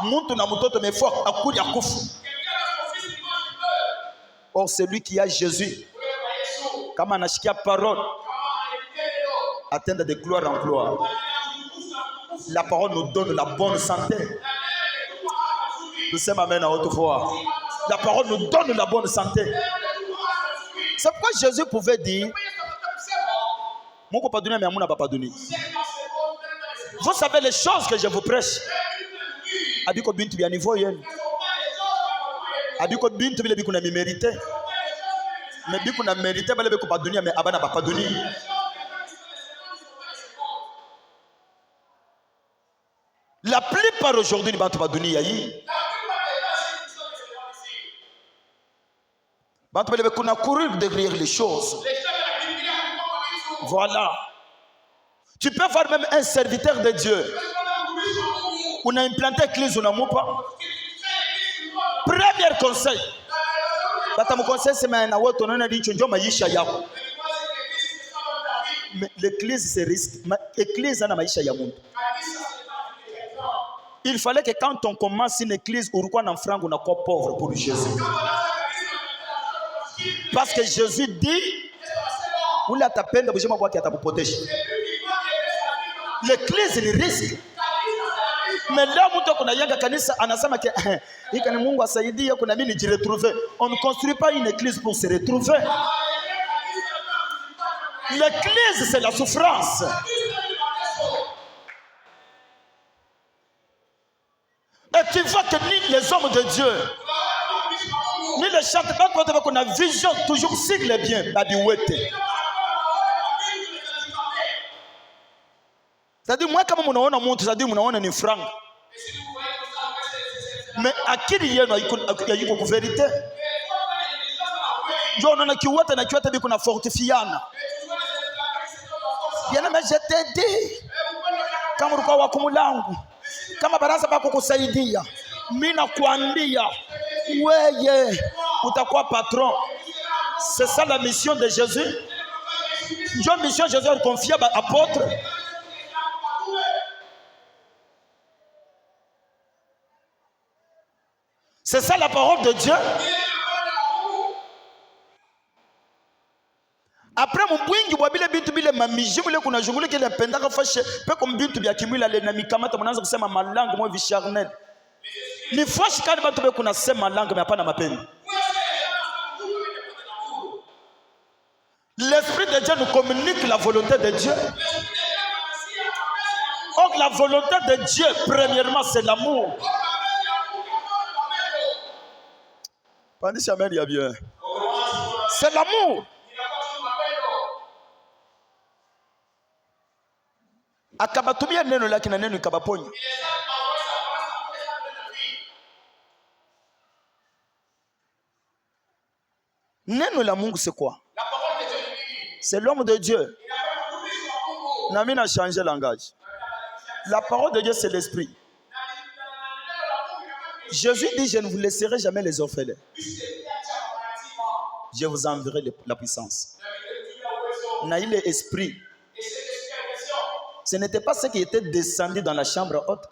Mtu na mtoto mefua akuria kufa. Or celui qui a Jésus, kama anashikia parole, atteindre de gloire en gloire. La parole nous donne la bonne santé. Nous sommes amen à haute voix. La parole nous donne la bonne santé. C'est pourquoi Jésus pouvait dire, vous savez les choses que je vous prêche. Abiko bintu bya niveau yenu. Abiko bintu bile biko na mérité. Mais biko na mérité bale biko pa dunia mais abana ba pa dunia. La plupart aujourd'hui ni bantu ba dunia yi. Bantu bale biko na courir derrière les choses. Voilà. Tu peux voir même un serviteur de Dieu. On a implanté l'église, on a moupa. Premier conseil. Batamu conseil c'est maintenant wote on a dit ndio maisha yako. L'église c'est risque. L'église ana maisha ya mtu. Il fallait que quand on commence une église urukwa na franc on a quoi pauvre pour Jésus. Parce que Jésus dit ule atapenda bujema bwake atakupoteshi. L'église ni risque. Mais là mtu kuna yanga kanisa anasema que hiki ni Mungu asaidie kuna mimi nijiretrouver. On ne construit pas une église pour se retrouver. L'église c'est la souffrance. Et tu vois que les hommes de Dieu Bible chante, quand on a vision, toujours sigle bien, babiwete. C'est-à-dire, moi, comme on a un montre, c'est-à-dire, on a une franc. Mais à qui il y a une vérité? John, on a qui ouate, on a qui ouate, on a fortifiana. Bien, mais je t'ai dit, kama ulikuwa wakumu langu, kama baraza bako kusaidia, mimi nakuambia wewe utakuwa patron. C'est ça la mission de Jésus. Ndio mission Jésus a confié à apôtre. C'est ça la parole de Dieu. Après mon bwingi bwa bile bintu bile mamiji bile kuna jungule kile pendaka fashe pe comme bintu bya kimwila le na mikamata mnaanza kusema malango mwa visharnel. Ni fashi kadi bantu be kuna sema malango mais hapana mapenzi. L'esprit de Dieu nous communique la volonté de Dieu. Or la volonté de Dieu premièrement c'est l'amour. Pendant que il y a bien. C'est l'amour. Akabatumia neno lake na neno ikabaponya. Neno la Mungu c'est quoi? C'est l'homme de Dieu. Nami n'a changé langage. La parole de Dieu c'est l'esprit. Jésus dit je ne vous laisserai jamais les orphelins. Je vous enverrai la puissance. Na il est esprit. Ce n'était pas ce qui était descendu dans la chambre haute,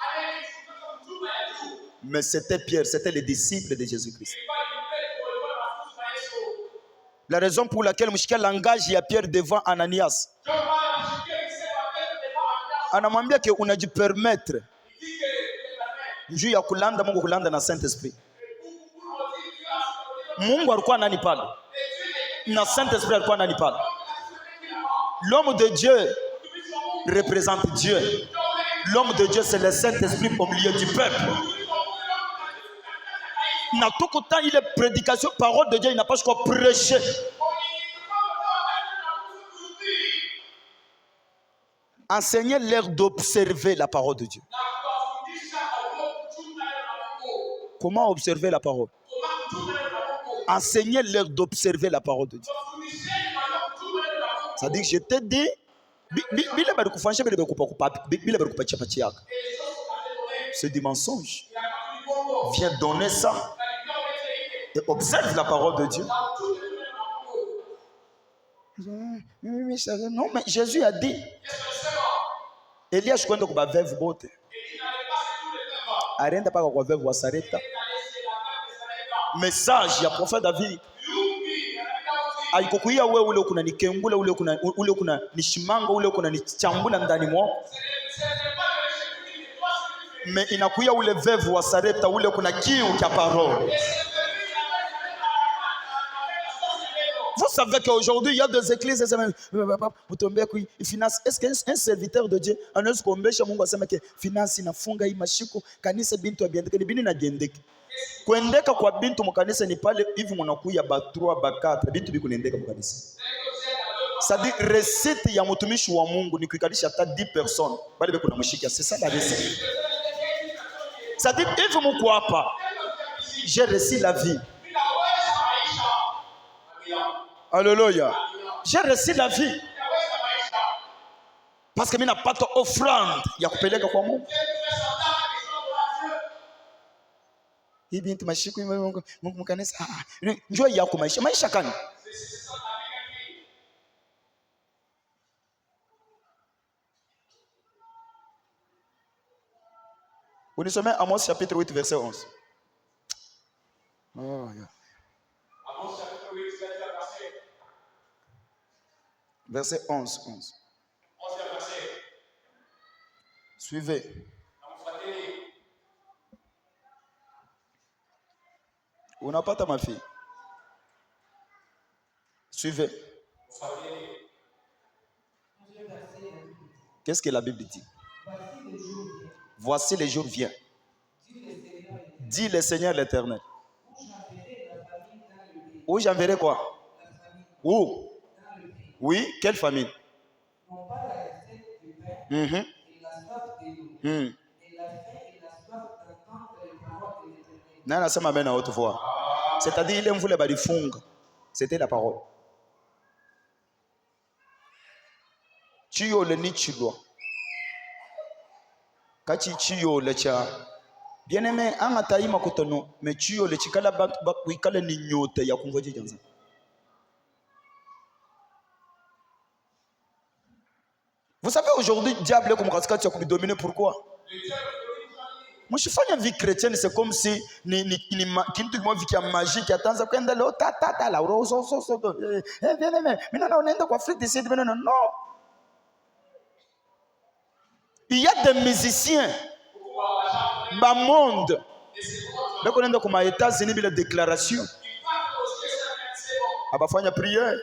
mais c'était Pierre, c'était les disciples de Jésus-Christ. La raison pour laquelle Mouchika langage il y a Pierre devant Ananias. Anamwambia que on a dû permettre juu ya kulanda Mungu kulanda na Saint-Esprit. Mungu alikuwa nani pale? Na Saint-Esprit alikuwa nani pale? L'homme de Dieu représente Dieu. L'homme de Dieu, c'est le Saint-Esprit au milieu du peuple. Dans tout le temps, il est prédication, parole de Dieu, il n'a pas jusqu'à prêcher. Enseignez-leur d'observer la parole de Dieu. Comment observer la parole? Enseignez-leur d'observer la parole de Dieu. C'est-à-dire que je t'ai dit, c'est du mensonge. Viens donner ça et observe la parole de Dieu. Non, mais Jésus a dit Elias kwenda kwa vevu bote. Arenda paka kwa vevu wa Sarepta. Message ya prophète David. Aikokuia wewe ule kuna nikengula ule kuna nishimanga ule kuna nichambula ndani mwako. Mais inakuia ule vevu wa Sarepta ule kuna kiu cha parole. Vous savez qu'aujourd'hui, il y a des églises est-ce qu'un serviteur de Dieu anaweza kuombesha Mungu aseme ke finance inafunga hii mashiko kanisa bintu abiandike ni bini na gendeke. Kuendeka kwa bintu mkanisa ni pale hivi mnakuya ba 3 ba 4 bintu biko niendeka mkanisa. C'est-à-dire recette ya mtumishi wa Mungu ni kuikalisha hata 10 personnes bali biko na mshika. C'est ça la recette. C'est-à-dire hivi mko hapa. J'ai reçu la vie. Alléluia. J'ai reçu la vie. Parce que mimi napata offrande ya kupeleka kwa Mungu. Hii bintu mashiko Mungu mkanisa. Njoo yako maisha. Maisha kani? Unisome Amos chapitre 8 verset 11. Oh, yeah. Amos chapitre 8 verset 11. Suivez. Unapata ma fille. Suivez. Qu'est-ce que la Bible dit? Voici les jours viennent. Dit le Seigneur l'Éternel. Où j'enverrai quoi? Où? Oui, quelle famille? Nana sema amen à haute voix. C'est-à-dire il voulait balifunga. C'était la parole. Chiyo le ni chilwa. Kachi chiyo le cha. Bien-aimé, anga taïma kotono, mais chiyo le chikala bakwikala ni nyote ya kungoje janza. Vous savez aujourd'hui diable est comme katika tu as dominé pourquoi? Moi je fais une vie chrétienne, c'est comme si ni kitu kimoja vya magique ataanza kwenda leo ta la roso bien-aimé, mais non on est dans quoi frère ici non. Il y a des musiciens dans le monde. Mais quand on est comme aux États-Unis, il y a des déclarations. Il y a une prière.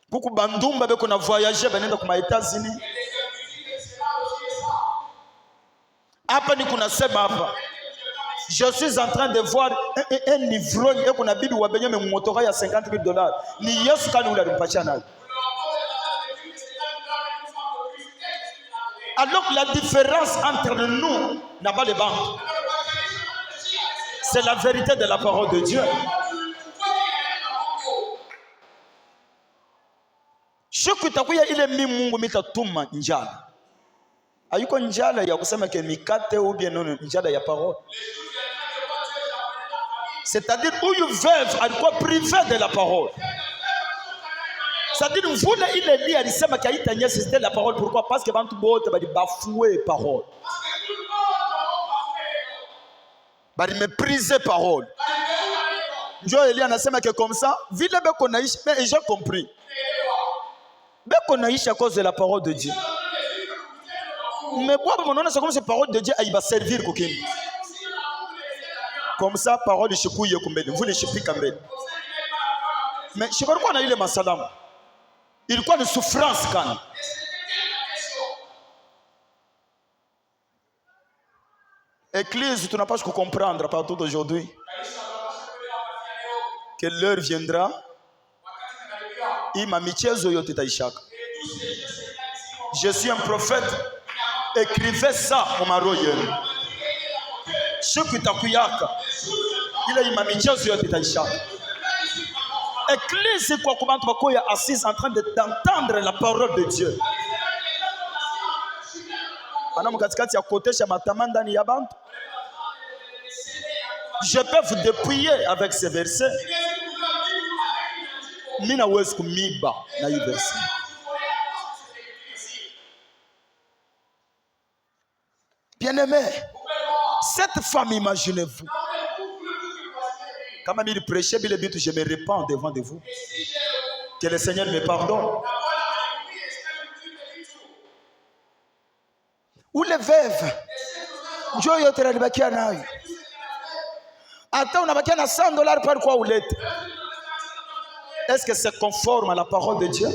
Beaucoup de bandumba qui ont voyagé comme aux États-Unis. Je suis en train de voir un ivrogne et qu'on a dit qu'il y a un motorail à $50,000. Ni Yesu kani ula rumpachana. Alors que la différence entre nous n'a pas de banque. C'est la vérité de la parole de Dieu. Shuku takuya ile Mungu mitatuma njala. Ayuko njala ya kusema ke mikate ou bien non njala ya parole. C'est-à-dire huyu veuve alikuwa privé de la parole. C'est-à-dire mvule ile lia alisema que haita nyesi c'était la parole. Pourquoi? Parce que bantu bote bali bafouer parole. Bali mépriser parole. Njo Elia anasema que comme ça, vile beko naishi, mais j'ai compris. Beko naishi à cause de la parole de Dieu. Mais moi mon nom c'est comme cette parole de Dieu il va servir kokini. Comme ça parole de shikuye kumbele, mvule shipika mbele. Mais je sais pas pourquoi on a eu le masalam. Il y a une souffrance quand Église, tu n'as pas à comprendre partout aujourd'hui que l'heure viendra. Je suis un prophète. Écrivez ça au Maroye. Il a Église, c'est quoi comment tu es assise en train d'entendre la parole de Dieu. Je peux vous dépouiller avec ces versets. Bien-aimé, cette femme, imaginez-vous. Quand il prêchait, je me répands devant de vous. Que le Seigneur me pardonne. Ou les veuves. Attends, on a $100 par quoi ou l'être. Est-ce que c'est conforme à la parole de Dieu?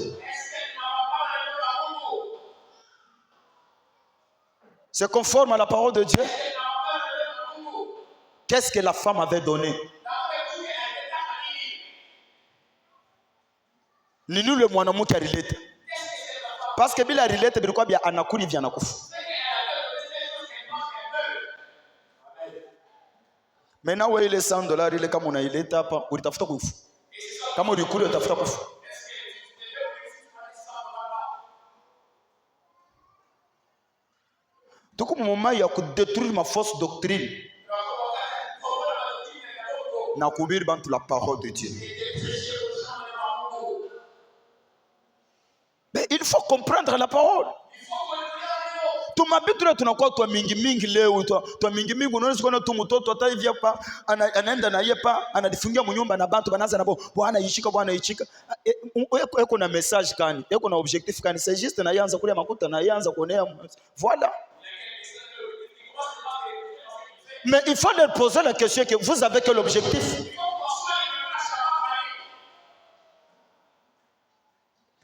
C'est conforme à la parole de Dieu? Qu'est-ce que la femme avait donné? Ni nous le mwanamke qui relate. Parce que bila relate bilikuwa bia anakuli vya nakufu. Maintenant wewe ile $100 ile kama unaileta hapa ulitafuta kufu. Kama ulikuli utafuta kufu. Tuko moment ya kudétruire ma fausse doctrine. Na kubiri bantu la parole de Dieu. Mais il faut comprendre la parole. Tumabitule tunakuwa twa mingi leo twa mingi unaona kuna tu mtoto hata hivi hapa anaenda na yepa anajifungia mnyumba na bantu banaanza nabo bwana yishika eko na message kani eko na objectif kani c'est juste na yanza kule makuta na yanza kuonea voilà. Mais il faut leur poser la question que vous avez quel objectif?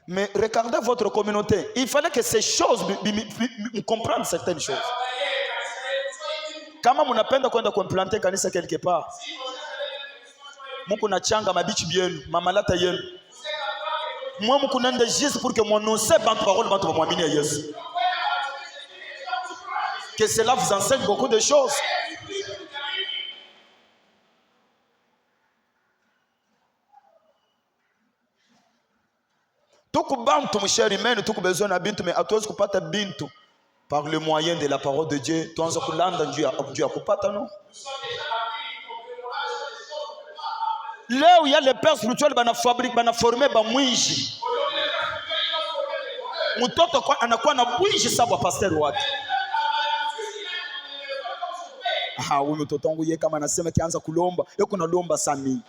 Mais regardez votre communauté. Il fallait que ces choses comprennent certaines choses. Kama mnapenda kwenda kuimplanter kanisa quelque part, Muku na changa mabichi bienu, mamalata yenu. Moi muku nende juste pour que mon nom se bande parole bantu bamwamini Yesu. Que cela vous enseigne beaucoup de choses. Tuku bantu msheri menu tuku besoin na bintu mais hatuwezi kupata bintu par le moyen de la parole de Dieu. Tuanze kulanda njuu ya kupata no. Leo il y a les pères spirituels bana fabrique bana former ba mwinji. Mtoto kwa anakuwa na mwinji sababu pastor wake. Huyu mtoto wangu yeye kama anasema kianza kulomba, yuko na lomba sami.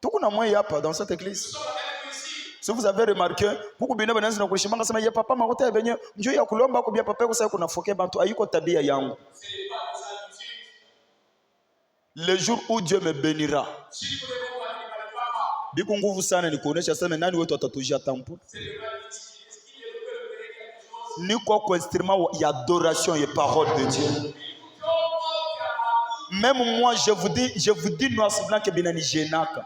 Tuko na mwe hapa dans cette église. Si vous avez remarqué, beaucoup bina bananzi na kushimanga sema ya papa makote benye njoo ya kulomba ko bia papa ko sasa kuna foke bantu ayiko tabia yangu. Le jour où Dieu me bénira. Biko nguvu sana ni kuonesha sema nani wetu atatujia temple. Niko kwa instrument d'adoration et parole de Dieu. Même moi je vous dis noir blanc que binani jenaka.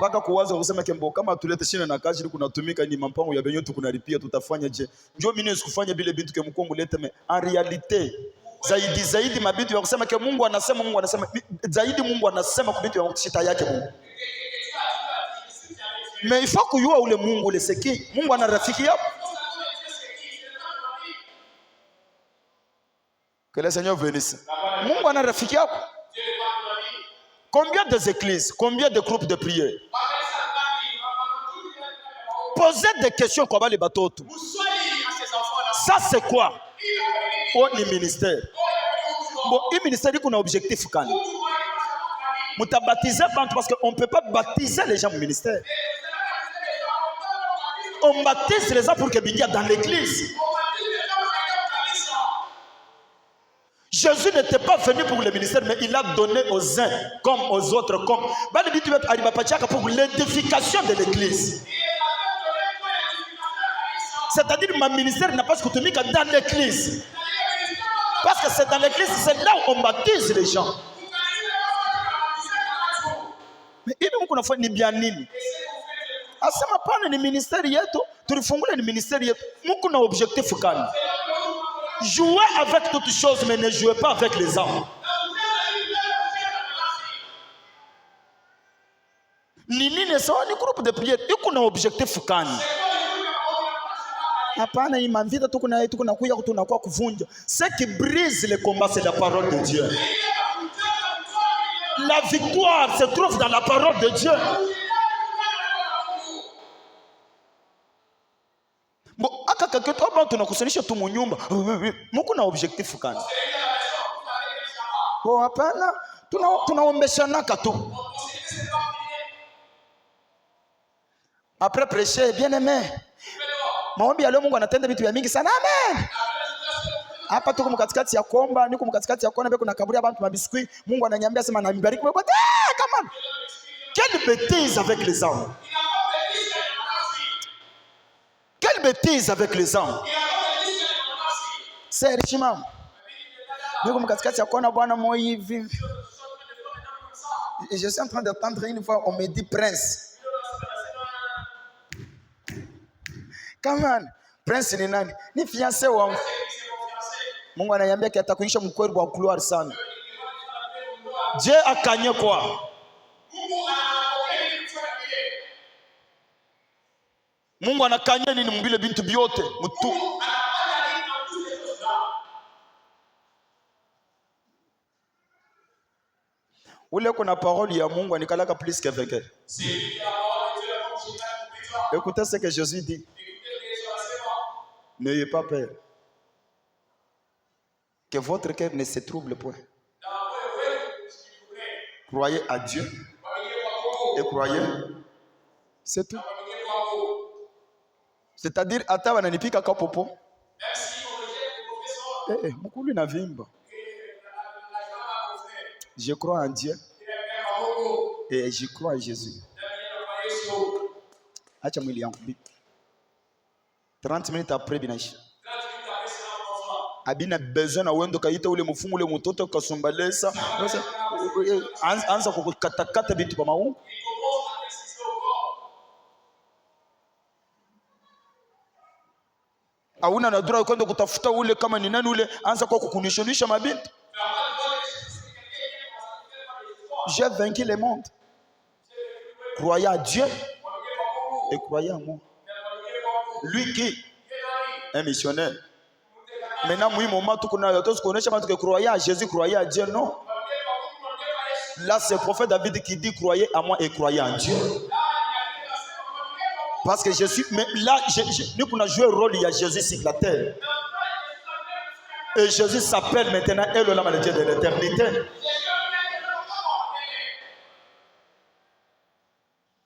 Paka kuwaza kusema kembo kama tulete shina na kazi kunatumika ni mampango ya benyo tukunalipia tutafanya je. Njoo mimi nisikufanya bile bintu ke mkongo lete mais en réalité zaidi mabitu ya kusema ke Mungu anasema zaidi Mungu anasema kubitu ya kushita yake Mungu. Mais il faut kujua ule Mungu ule seki. Mungu ana rafiki yako. Que le Seigneur bénisse. Mungu ana rafiki yako. Combien d'églises, combien de groupes de prière? Posez des questions comme les bateaux. Ça c'est quoi? Oh, le ministère. Bon, le ministère il a un objectif quand même. Mutabaptiser parce qu'on ne peut pas baptiser les gens au ministère. On baptise les gens pour qu'ils viennent dans l'église. Jésus n'était pas venu pour le ministère, mais il a donné aux uns comme aux autres. Pour l'édification de l'église. C'est-à-dire que mon ministère n'a pas scruté dans l'église. Parce que c'est dans l'église, c'est là où on baptise les gens. Mais il y a ni bien nini. Asema pana ni ministère yetu, tulifungula ni ministère yetu. Mungu na objectif kani. Jouez avec toutes choses, mais ne jouez pas avec les hommes. Nini ne sawa ni groupe de prière, iko na objectif kani. Hapana hii manvita tuko kuya tunakuwa kuvunja. Ce qui brise le combat c'est la parole de Dieu. La victoire se trouve dans la parole de Dieu. Bon, aka kitu hapa tunakusanisha tu munyumba. Mungu na objectif kani. Bon, hapana tunaombeshana tu. Après prêcher, bien aimé. Maombi ya leo Mungu anatenda vitu vya mingi sana. Amen. Hapa tuko mkatikati ya komba, niko mkatikati ya kona beko na kaburi abantu mabiskuit. Mungu ananiambia sema na mbariki wewe. Come on. Quelle bêtise avec les hommes. Quelle bêtise avec les hommes. C'est richement. Niko mkatikati ya kona bwana moi hivi. Je suis en train d'attendre une fois on me dit prince. Come on. Prince ni nani? Ni fiancé wangu. Mungu ananiambia atakuisha mkweli wa gloire sana. Je akanye kwa. Mungu anakanya nini mbile bintu byote mtu. Ule kuna parole ya Mungu anikalaka plus qu'avec elle. Écoutez ce que Jésus dit. N'ayez pas peur. Que votre cœur ne se trouble point. Croyez à Dieu et croyez. C'est tout. C'est-à-dire, ata wananipika kapopo. Mukulu na vimba. Je crois en Dieu et je crois en Jésus. Acha mwili yangu. 30 minutes après binaisha. abina besoin na wendo kaita ule mfumu ule mtoto kasumbalesa anza kukatakata vitu kwa maungu. Hauna na droit kwenda kutafuta ule kama ni nani ule, anza kwa kukunishonisha mabinti. J'ai vaincu le monde. Croyez à Dieu et croyez à moi. Lui qui est missionnaire. Maintenant, moi, moment tout qu'on a tous connaissent pas que croyez à Jésus, croyez à Dieu, non. Là, c'est le prophète David qui dit croyez à moi et croyez en Dieu. Parce que je suis, mais là, nous qu'on a joué le rôle, il y a Jésus sur la terre. Et Jésus s'appelle maintenant Elohim, le Dieu de l'éternité.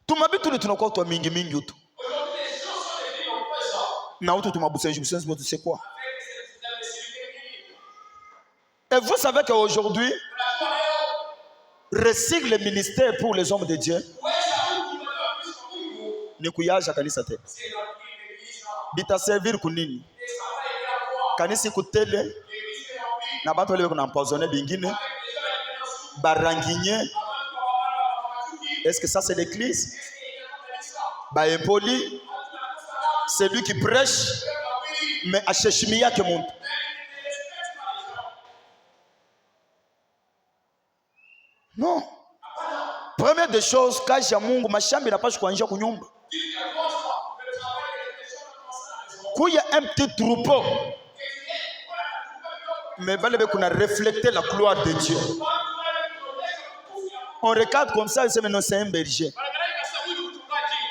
Tout ma vie, tout le temps, toi, mingi mingi tout. Na tout ma bouche, je sais quoi. Et vous savez qu'aujourd'hui, recycle le ministère pour les hommes de Dieu. Ni kuyaja kanisa te. Bita servir kunini. Kanisa kutele. Na bantu wale kuna empoisonné bingine. Baranginye. Est-ce que ça c'est l'église? Ba impoli. C'est lui qui prêche. Mais acheshimia ke monde. Non. Première des choses, kazi ya Mungu mashambi inapaswa kuanzia kunyumba. Kuya un petit troupeau. Mais valebe kuna refléter la gloire de Dieu. On regarde comme ça, c'est maintenant c'est un berger.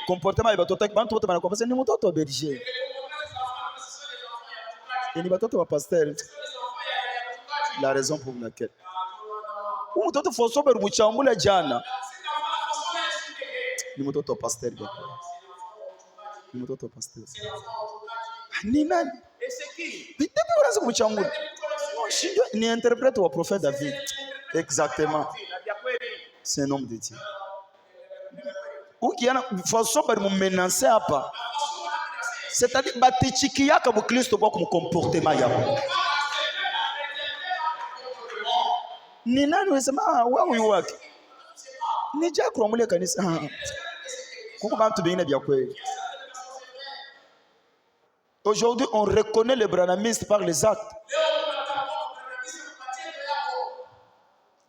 Comportement ya batoto bantu bote banakompensa ni mtoto berger. Et ni batoto wa pasteur. La raison pour laquelle mtoto fosobe muchambula jana ni mtoto pasteur. Ni mtoto pasteur. Ni nani? Bibi unaanza kumchambula. Ni interprète wa prophète David. Exactement. C'est un homme de Dieu. Ukiana fosobe mu menacer hapa. C'est-à-dire batichikia kama Kristo kwa comportement yako. Ni nani unasema wewe wake? Ni jakro mule kanisa. Kuko bantu bingine bya kweli. Aujourd'hui, on reconnaît les branamistes par les actes.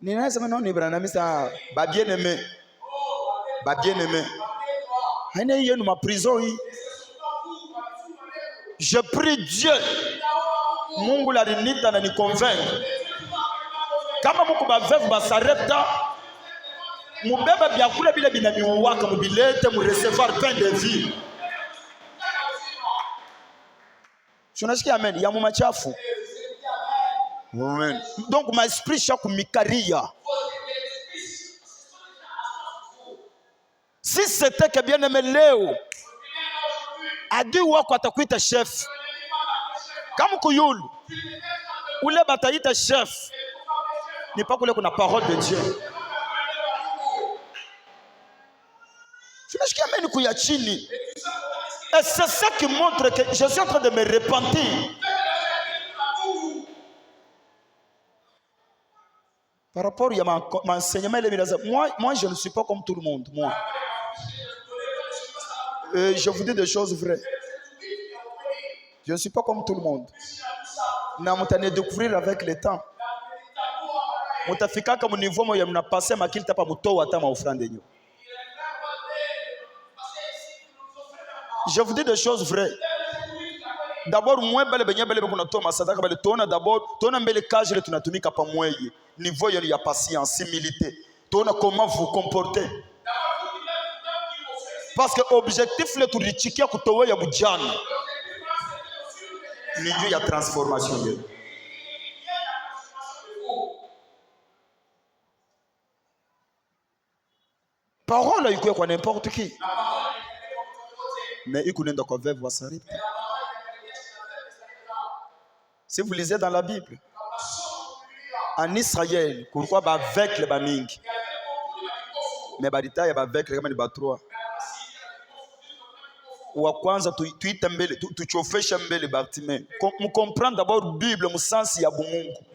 Ni nani sema non ni branamiste ba bien-aimé. Ba bien-aimé. Haina yenu ma prison hii. Je prie Dieu. Mungu la rinita na ni convaincre. Kama muko bavevu basarepta mubeba byakula bile binamiwaka mubilete mu recevoir pain de vie. Tunasikia amen ya mumachafu. Amen. Donc ma esprit chaque mikaria. Si c'était que bien aimé leo adi wako atakuita chef. Kama kuyulu ule bataita chef. N'est pas que la parole de Dieu. Et c'est ça qui montre que je suis en train de me repentir. Par rapport à mon enseignement, moi, je ne suis pas comme tout le monde. Moi. Je vous dis des choses vraies. Je ne suis pas comme tout le monde. Nous avons découvrir avec le temps. Mutafika kama niveau moya mnapase makili tapa mutoa hata maofrande yenyu. Je vous dis des choses vraies. D'abord moi bale benye bale kuna toa masadaka bale tona d'abord tona mbele kazi ile tunatumika pa mweye. Niveau yenu ya patience, humilité. Tona comment vous comporter. Parce que objectif le tulichikia kutoa ya bujana. Ni juu ya transformation yenu. Parole ikuwe kwa n'importe qui. Mais ikunenda kwa veuve wa Sarepta. Si vous lisez dans la Bible, en Israël, pourquoi ba avec les bamingi? Mais badita ya ba avec les comme ba trois. wa kwanza tuite mbele, tuchofesha mbele Bartimeo. Mkomprendre d'abord Bible musansi ya bumungu.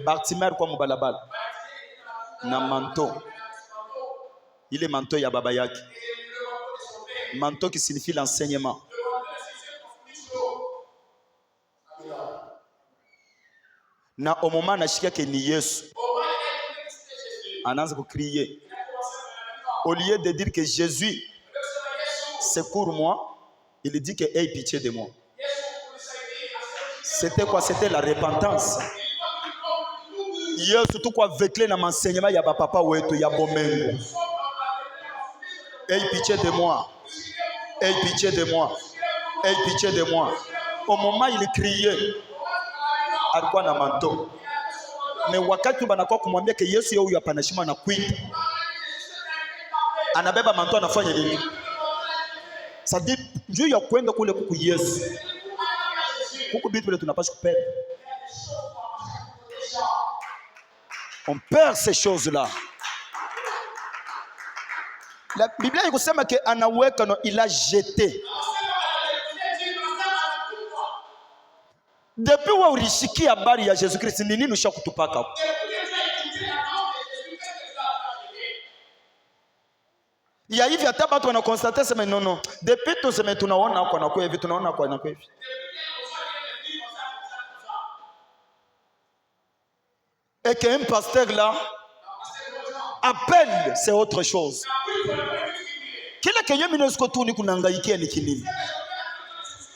Bartimeo alikuwa mubalabala na manto, ile manto ya baba yake, manto qui signifie l'enseignement. Na au moment anashikia ke ni Yesu, anaanza kucrier. Au lieu de dire que Jésus secours-moi, il dit que aie pitié de moi. C'était quoi? C'était la repentance. Yesu tu kwa vekle na m'enseignement ya papa wetu ya bomengo. Aie pitié de moi. Aie pitié de moi. Aie pitié de moi. Au moment il criait, alikuwa na manto. Mais wakati banakuwa kumwambia ke Yesu yeye yapanashima na kuita, anabeba manto anafanya nini? Sadi njoo ya kwenda kule kuku Yesu. Kuku bitu vile tunapaswa kupenda. On perd ces choses-là. La Bible inasema que anaweka no, il a jeté. Depuis wa ulishiki habari ya Yesu Kristo, ni nini ushakutupaka? Ya hivi hata watu wanakonstate sema non. Depuis tout sema tunaona kwa nakuwa hivi, tunaona kwa nakuwa hivi. Et qu'un pasteur là appelle, c'est autre chose. Kile kenye mimi nisiko tu ni kunangaikia ni kinini?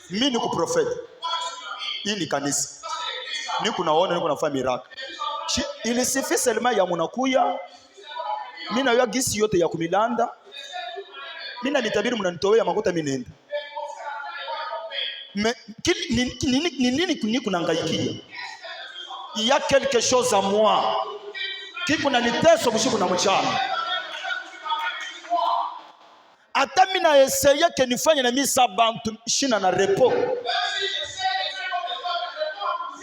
Mimi ni kuprofeti. Hii ni kanisa. Ni kunaona ni kunafanya miracle. Il suffit seulement ya munakuya. Mimi na ya gisi yote ya kumilanda. Mimi na nitabiri mnanitowea makuta mimi nenda. Mais nini kunangaikia? Il y a quelque chose à moi qui kuna niteso mshiku na mchana. Hata mimi na essaya ke nifanye na mimi sabantu shina na repos.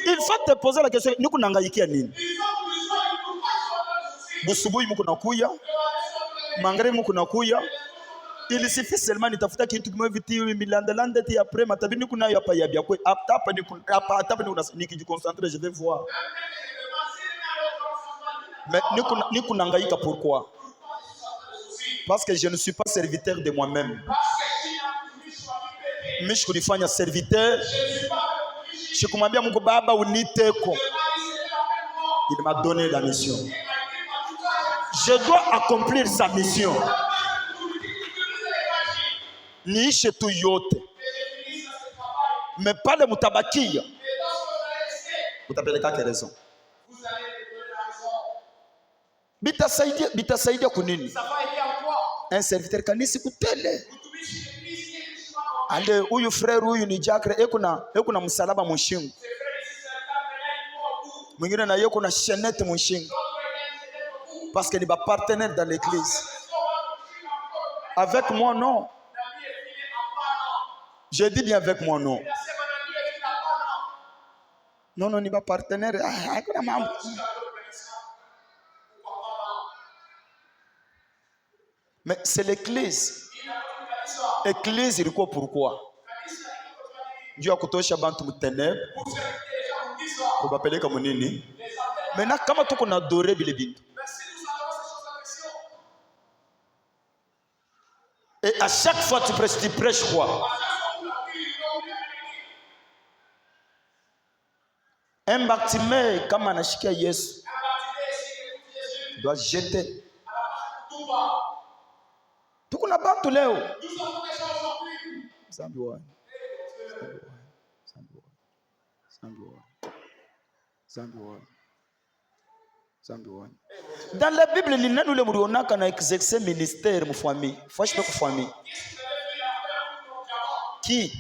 Il faut te poser la question, ni kunangaikia nini? Busubuhi mko nakuya, magharibi mko nakuya. Il suffit seulement nitafuta kitu kimoja viti milanda ti après matabini kuna hapa ya bia kwa hapa ni nikijiconcentre je vais voir. Mais ni kunangaika pourquoi? Parce que je ne suis pas serviteur de moi-même. Mimi shikulifanya serviteur. Shikumwambia Mungu Baba uniteko. Il m'a donné la mission. Je dois accomplir sa mission. Niishe tu yote. Mais pas le mutabakia. Utapeleka kwa raison. Bitasaidia kunini? Ça va aider en quoi? Un serviteur kanisi kutele. Ale huyu frère huyu ni Jacques eko na msalaba mshingo. Mwingine na yeko na chaînette mshingo. Parce que il est partenaire dans l'église. Avec moi non. Je dis bien avec moi non. Non, ni pas partenaire. Hakuna mambo. Mais c'est l'église. Église ilikuwa pourquoi? Dieu a kutosha bantu mteneb. Kubapeleka munini? Maintenant kama tuko na adorer bile bintu. Et à chaque fois tu prêches quoi? Un Bartimée kama anashikia Yesu doit jeter. Tuko na bantu leo. Dans la Bible, ni nani ule mlionaka na exercer ministère mu famille? Fashi pe ku famille. Qui?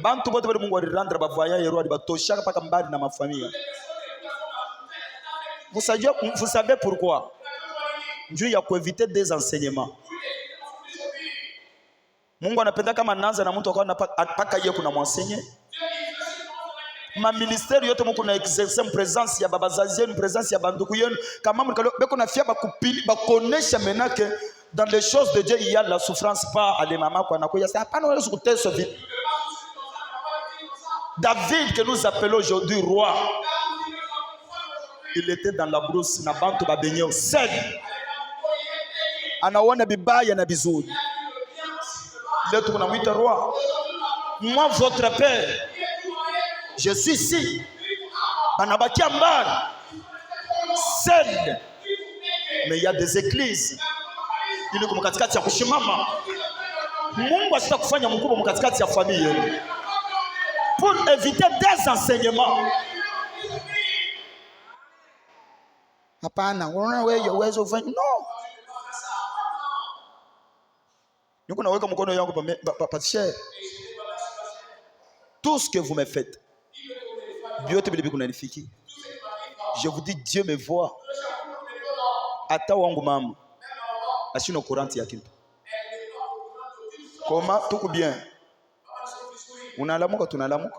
Bantu bote bali Mungu alirandra bavaya yero alibatosha paka mbali na mafamilia. Vous savez pourquoi? Dieu ya kueviter des enseignements. Mungu anapenda kama naanza na mtu akaona paka yeye kuna mwensenye. Ma ministère yote mko na exercer présence ya baba zazi yenu, présence ya banduku yenu, kama mko beko na fia bakupili bakonesha menake Dans les choses de Dieu, il y a la souffrance. Pas à les mamans qu'on a quoi. C'est pas nous écouter ce vide. David, que nous appelons aujourd'hui roi, il était dans la brousse, na bantu babenyo seul. Anaona bibaya na bizuri. Leo tunamwita roi. Moi, votre père, je suis ici. Anabakia mbali. Seul. Mais il y a des églises. Ili kumkatikati ya kushimama. Mungu asita kufanya mkubwa mkatikati ya familia. Pour éviter des enseignements. Hapana, unaona wewe uwezo ufanye. No. Niko naweka mkono yangu pa cher. Tout ce que vous me faites. Je vous dis, Dieu me voit. Ata wangu mama. Ashino courante ya kintu. Comment tout bien. Unalamuka tunalamuka.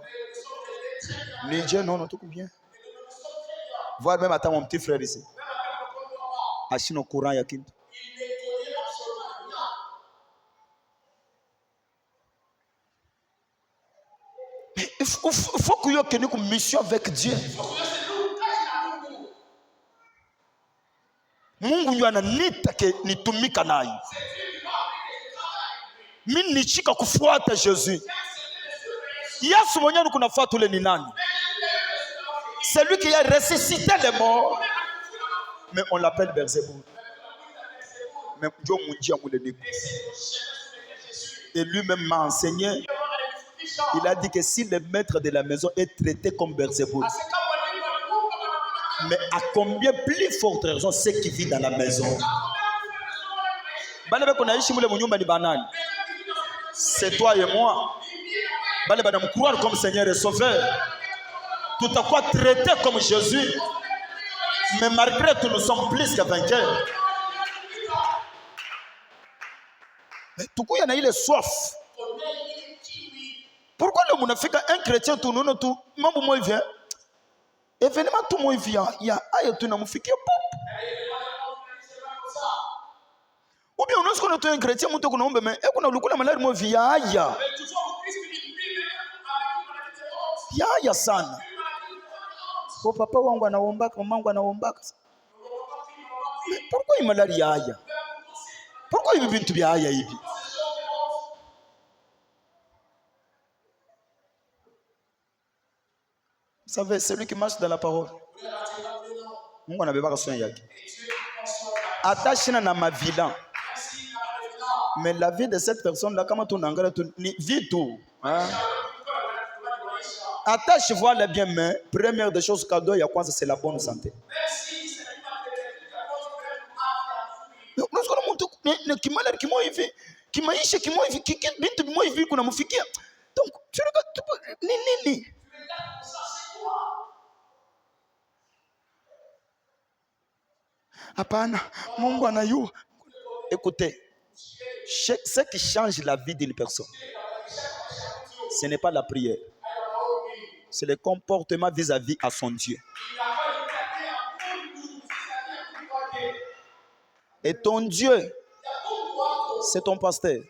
Ni Dieu non tout bien. Voir même attends mon petit frère ici. Ashino courant ya kintu. Il faut que tu aies une mission avec Dieu. Mungu ndio ananiita ke nitumika naye. Mimi nichika kufuata Jésus. Yesu mwenyewe kunafuata ule ni nani? C'est lui qui a ressuscité les morts. Mais on l'appelle Beelzébuth. Mais Dieu m'a dit et lui-même m'a enseigné. Il a dit que si le maître de la maison est traité comme Beelzébuth, mais à combien plus forte raison ceux qui vivent dans la maison? C'est toi et moi. Me croire comme Seigneur et Sauveur. Tout à quoi traité comme Jésus. Mais malgré tout, nous sommes plus que vainqueurs. Mais tout coup, il y en a eu les soif. Pourquoi le monde fait qu'un chrétien tout nous tout mambo moi vient événement tout moi vient il y a ayatu na mufiki pop ou bien on est qu'on est un chrétien muto kuna ombe mais kuna lukula malari moi vient ya sana kwa papa wangu anaombaka mama wangu anaombaka pourquoi il malari haya pourquoi il bintu bya haya hivi. Vous savez, celui qui marche dans la parole. Mungu anabeba soin yake. Attachina na mavilan. Mais la vie de cette personne là, comment tu n'engrais tu vis tout. Attache-toi les bien, mais première des choses cadeau, il y a quoi? C'est la bonne santé. Lorsque le monde qui malade qui m'a vu, qui m'a ici, qui m'a vu, qui bintu m'a vu qu'on a moufikia. Donc tu regardes ni. Apana, Mungu anayua. Écoutez, ce qui change la vie d'une personne, ce n'est pas la prière, c'est le comportement vis-à-vis à son Dieu. Et ton Dieu, c'est ton pasteur.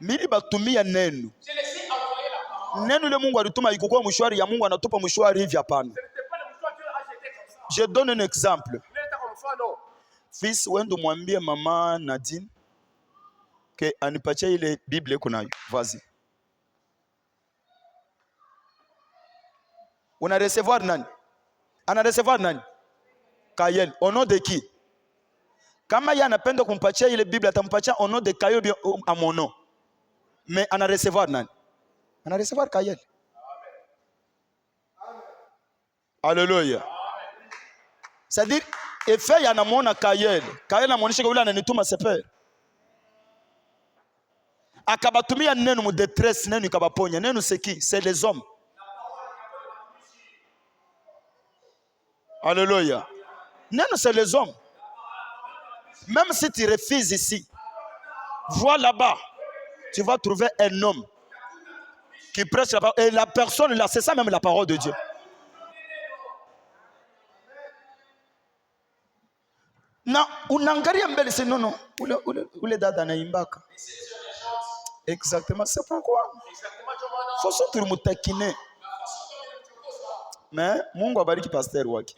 Mili batumi ya nenu. Nenu le Mungu alituma ikukuwa mshwari ya Mungu anatupa mshwari hivi hapana. Je donne un exemple. Fils, wendo mwambie mama Nadine que anipatie ile Bible kunayo. Vas-y. On a recevoir nani? Ana recevoir nani? Kayel. Au nom de qui? Kama yeye anapenda kumpatia ile Bible atampatia au nom de Kayel bien à mon nom. Mais ana recevoir nani? Ana recevoir Kayel. Amen. Alléluia. C'est-à-dire, effet yanamwona Kayel. Kayel anamuonyesha yule ananituma sepe. Akabatumia neno mu détresse, neno ikabaponya. Neno c'est qui? C'est les hommes. Alléluia. Neno c'est les hommes. Même si tu refuses ici, vois là-bas, tu vas trouver un homme qui prêche la parole. Et la personne là, c'est ça même la parole de Dieu. Na unaangalia mbele c'est non, ule dada anaimbaka. Exactement, c'est pourquoi. Faut surtout tulimtakine. Mais Mungu abariki pasteur wake.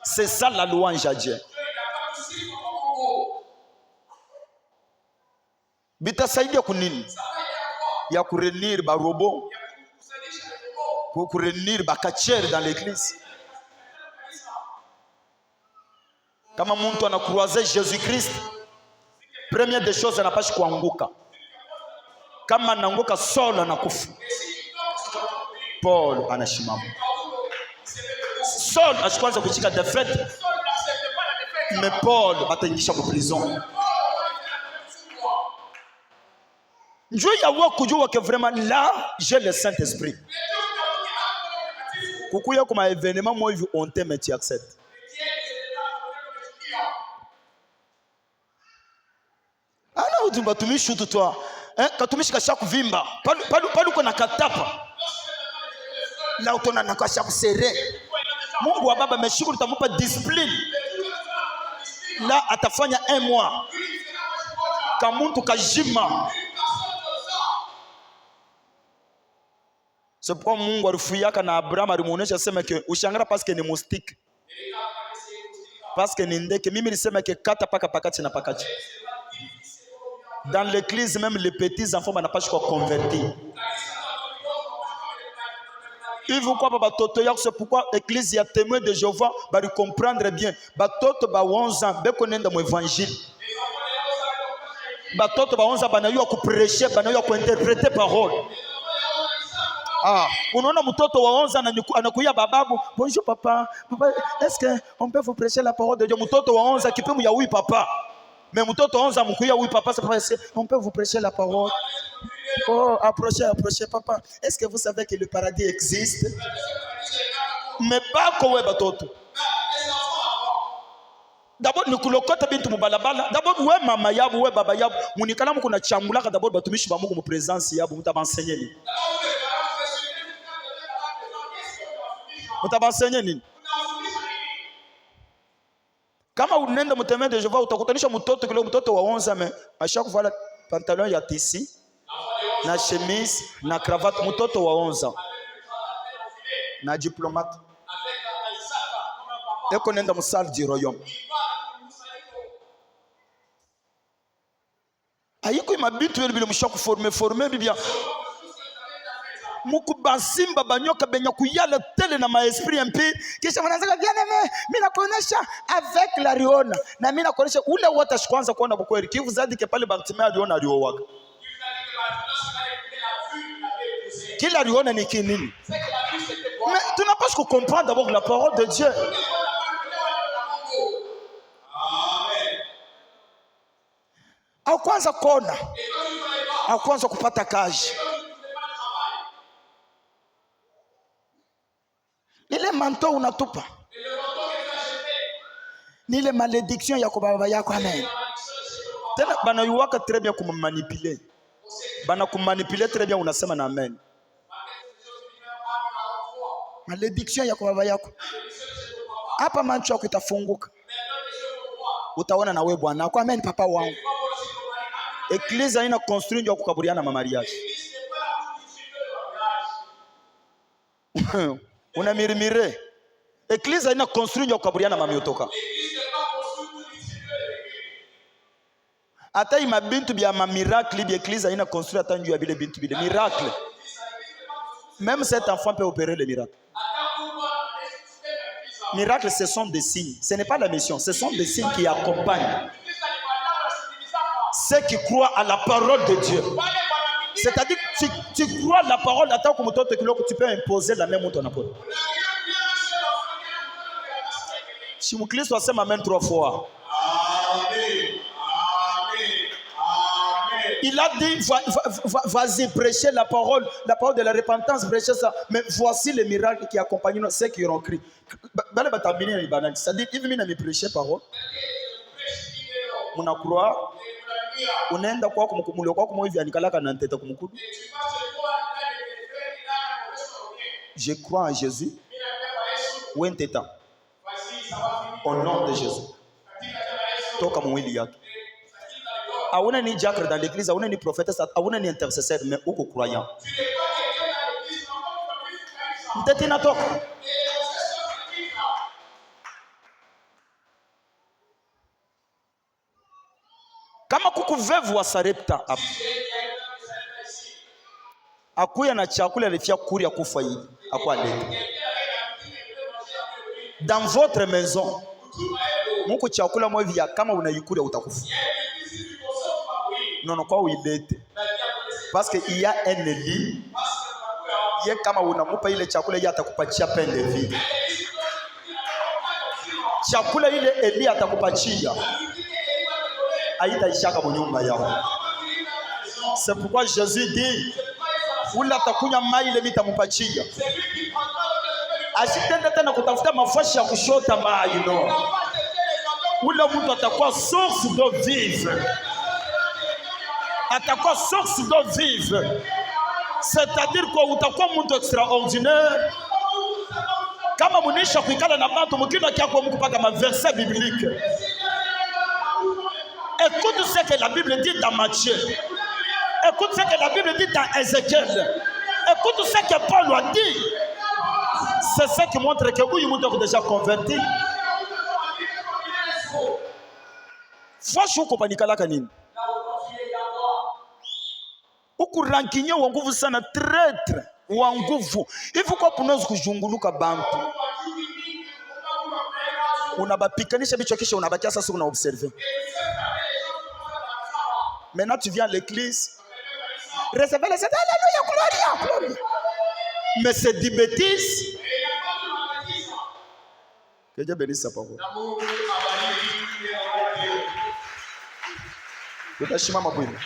C'est ça la louange à Dieu. Bitasaidia kunini? Ya kurenir ba robot. Kurenir ba kacheri dans l'église. Kama mtu anakroiser Jésus-Christ, première des choses anapashi kuanguka. Kama anaanguka Saul anakufa. Paul anashimama. Saul ashikwanza kuchika defete. Mais Paul bataingisha kwa prison. Njoo ya kujua que vraiment là j'ai le Saint-Esprit. Kukuya kuma événement moi hivi on t'aime et tu acceptes. Ana udumba tumishi toi. Katumishi kasha kuvimba. Palu kuna katapa. La utona na kasha kusere. Mungu wa baba ameshukuru tamupa discipline. La atafanya 1 mois. Kamuntu kajima. C'est pourquoi Mungu alifuyaka na Abraham alimuonesha sema ke ushangara parce que ni moustique. Parce que ni ndeke mimi nilisema ke kata paka pakati na pakati. Dans l'église même les petits enfants banapaswa kwa convertir. Il faut quoi batoto yako, c'est pourquoi l'église ya témoin de Jéhovah va comprendre bien. Batoto ba 11 ans be konenda mu évangile. Batoto ba 11 ans banayua ku prêcher, banayua ku interpréter parole. Unaona mtoto wa 11 ans anakuya bababu, bonjour papa, est-ce que on peut vous prêcher la parole de Dieu? Mtoto wa 11 ans kipimu ya oui papa. Mais mtoto wa 11 ans mkuya oui papa, c'est pas on peut vous prêcher la parole. Oh, approchez papa. Est-ce que vous savez que le paradis existe? Mais pas quoi batoto. D'abord nikulokota bintu mubalabala. D'abord we mama yabu we baba yabu munikala mukuna chambulaka d'abord batumishi ba Mungu mu présence yabu mutabansenye nini? Mutabansenye nini? Kama unenda mtemende de Jehova utakutanisha mtoto kile mtoto wa 11 mais à chaque fois le pantalon ya tissu na chemise na cravate, mtoto wa 11 ans na diplomate eko nenda musali du royaume. Ayiko mabitu yele mshaka former bibia mukubasimba banyoka benya kuyala tele na maesprit impie kisha wanaanza bien-aimé mimi nakuonesha avec la riona na mimi nakuonesha ule wote ashikwanza kuona bukweli kivu zadi ke pale Bartimeo aliona aliowaka kila aliona ni kinini. Mais tu n'as pas à comprendre d'abord la parole de Dieu. Au kwanza kona au kwanza kupata kazi ile manto unatupa ni ile malédiction ya kwa baba yako. Amen. Tena bana yuwaka très bien kumanipuler, bana kumanipuler très bien, unasema na amen. Malédiction ya kwa baba yako hapa macho yako itafunguka, utaona na wewe bwana wako. Amen papa wangu. Église haina construire ndio kukaburiana ma mariage. Una mirimire. Église haina construire ndio kukaburiana ma miotoka. Hata ima bintu bya ma miracle bi église haina construire hata njoo ya bile bintu bile miracle. Même cet enfant peut opérer le miracle. Miracle, ce sont des signes. Ce n'est pas la mission. Ce sont des signes qui accompagnent ceux qui croient à la parole de Dieu. C'est-à-dire que tu crois à la parole, attends comme toi, tu peux imposer la même montre. Si mon Christ soit amen 3 fois. Amen. Il a dit, vas-y, prêcher la parole de la repentance, prêcher ça. Mais voici les miracles qui accompagnent ceux qui auront crié. C'est-à-dire, il vient me prêcher la parole. On croit. Unaenda kwa kumkumulio kwa kumwivi anikalaka na nteta kumkudu. Je crois en Jésus. Ou nteta. Au nom de Jésus. toka mwili yake. Auna ni diacre dans l'église, auna ni prophète, auna ni intercesseur, mais uko croyant. Mteti natoka. Kama kukuvevu wa Sarepta hapo. Akuya na chakula alifia kuri ya kufa hili. Akwa leta. Dans votre maison, muko chakula mwavi ya kama unaikuri utakufa. Non, kwa uilete. Parce que il y a un lit. Ye kama unamupa ile chakula yeye atakupatia pain de vie. Chakula ile Eli atakupatia haitaishaka mnyumba yao. C'est pourquoi Jésus dit ula atakunya mai ile mitampatia. Asitende tena kutafuta mafashi ya kushota mai no. Ule mtu atakuwa source d'eau vive. Atakuwa source d'eau vive. C'est-à-dire que utakuwa mtu extraordinaire. Kama munisha kuikala na bantu mukina kyako mukupaka ma verset biblique. Écoute ce que la Bible dit dans Matthieu. Écoute ce que la Bible dit dans Ézéchiel. Écoute ce que Paul a dit. C'est ça qui montre que oui, il est déjà converti. Fashu kupanikala kanini. Ukurankinye wa nguvu sana, traître wa nguvu. Hivi kwa punozi kujunguluka bantu. Unabapikanisha bicho kisha unabakia sasa una observer. Maintenant tu viens à l'église. Recevez les alléluia, gloria. Mais c'est des bêtises. Que Dieu bénisse sa parole. Tutashimama bwino.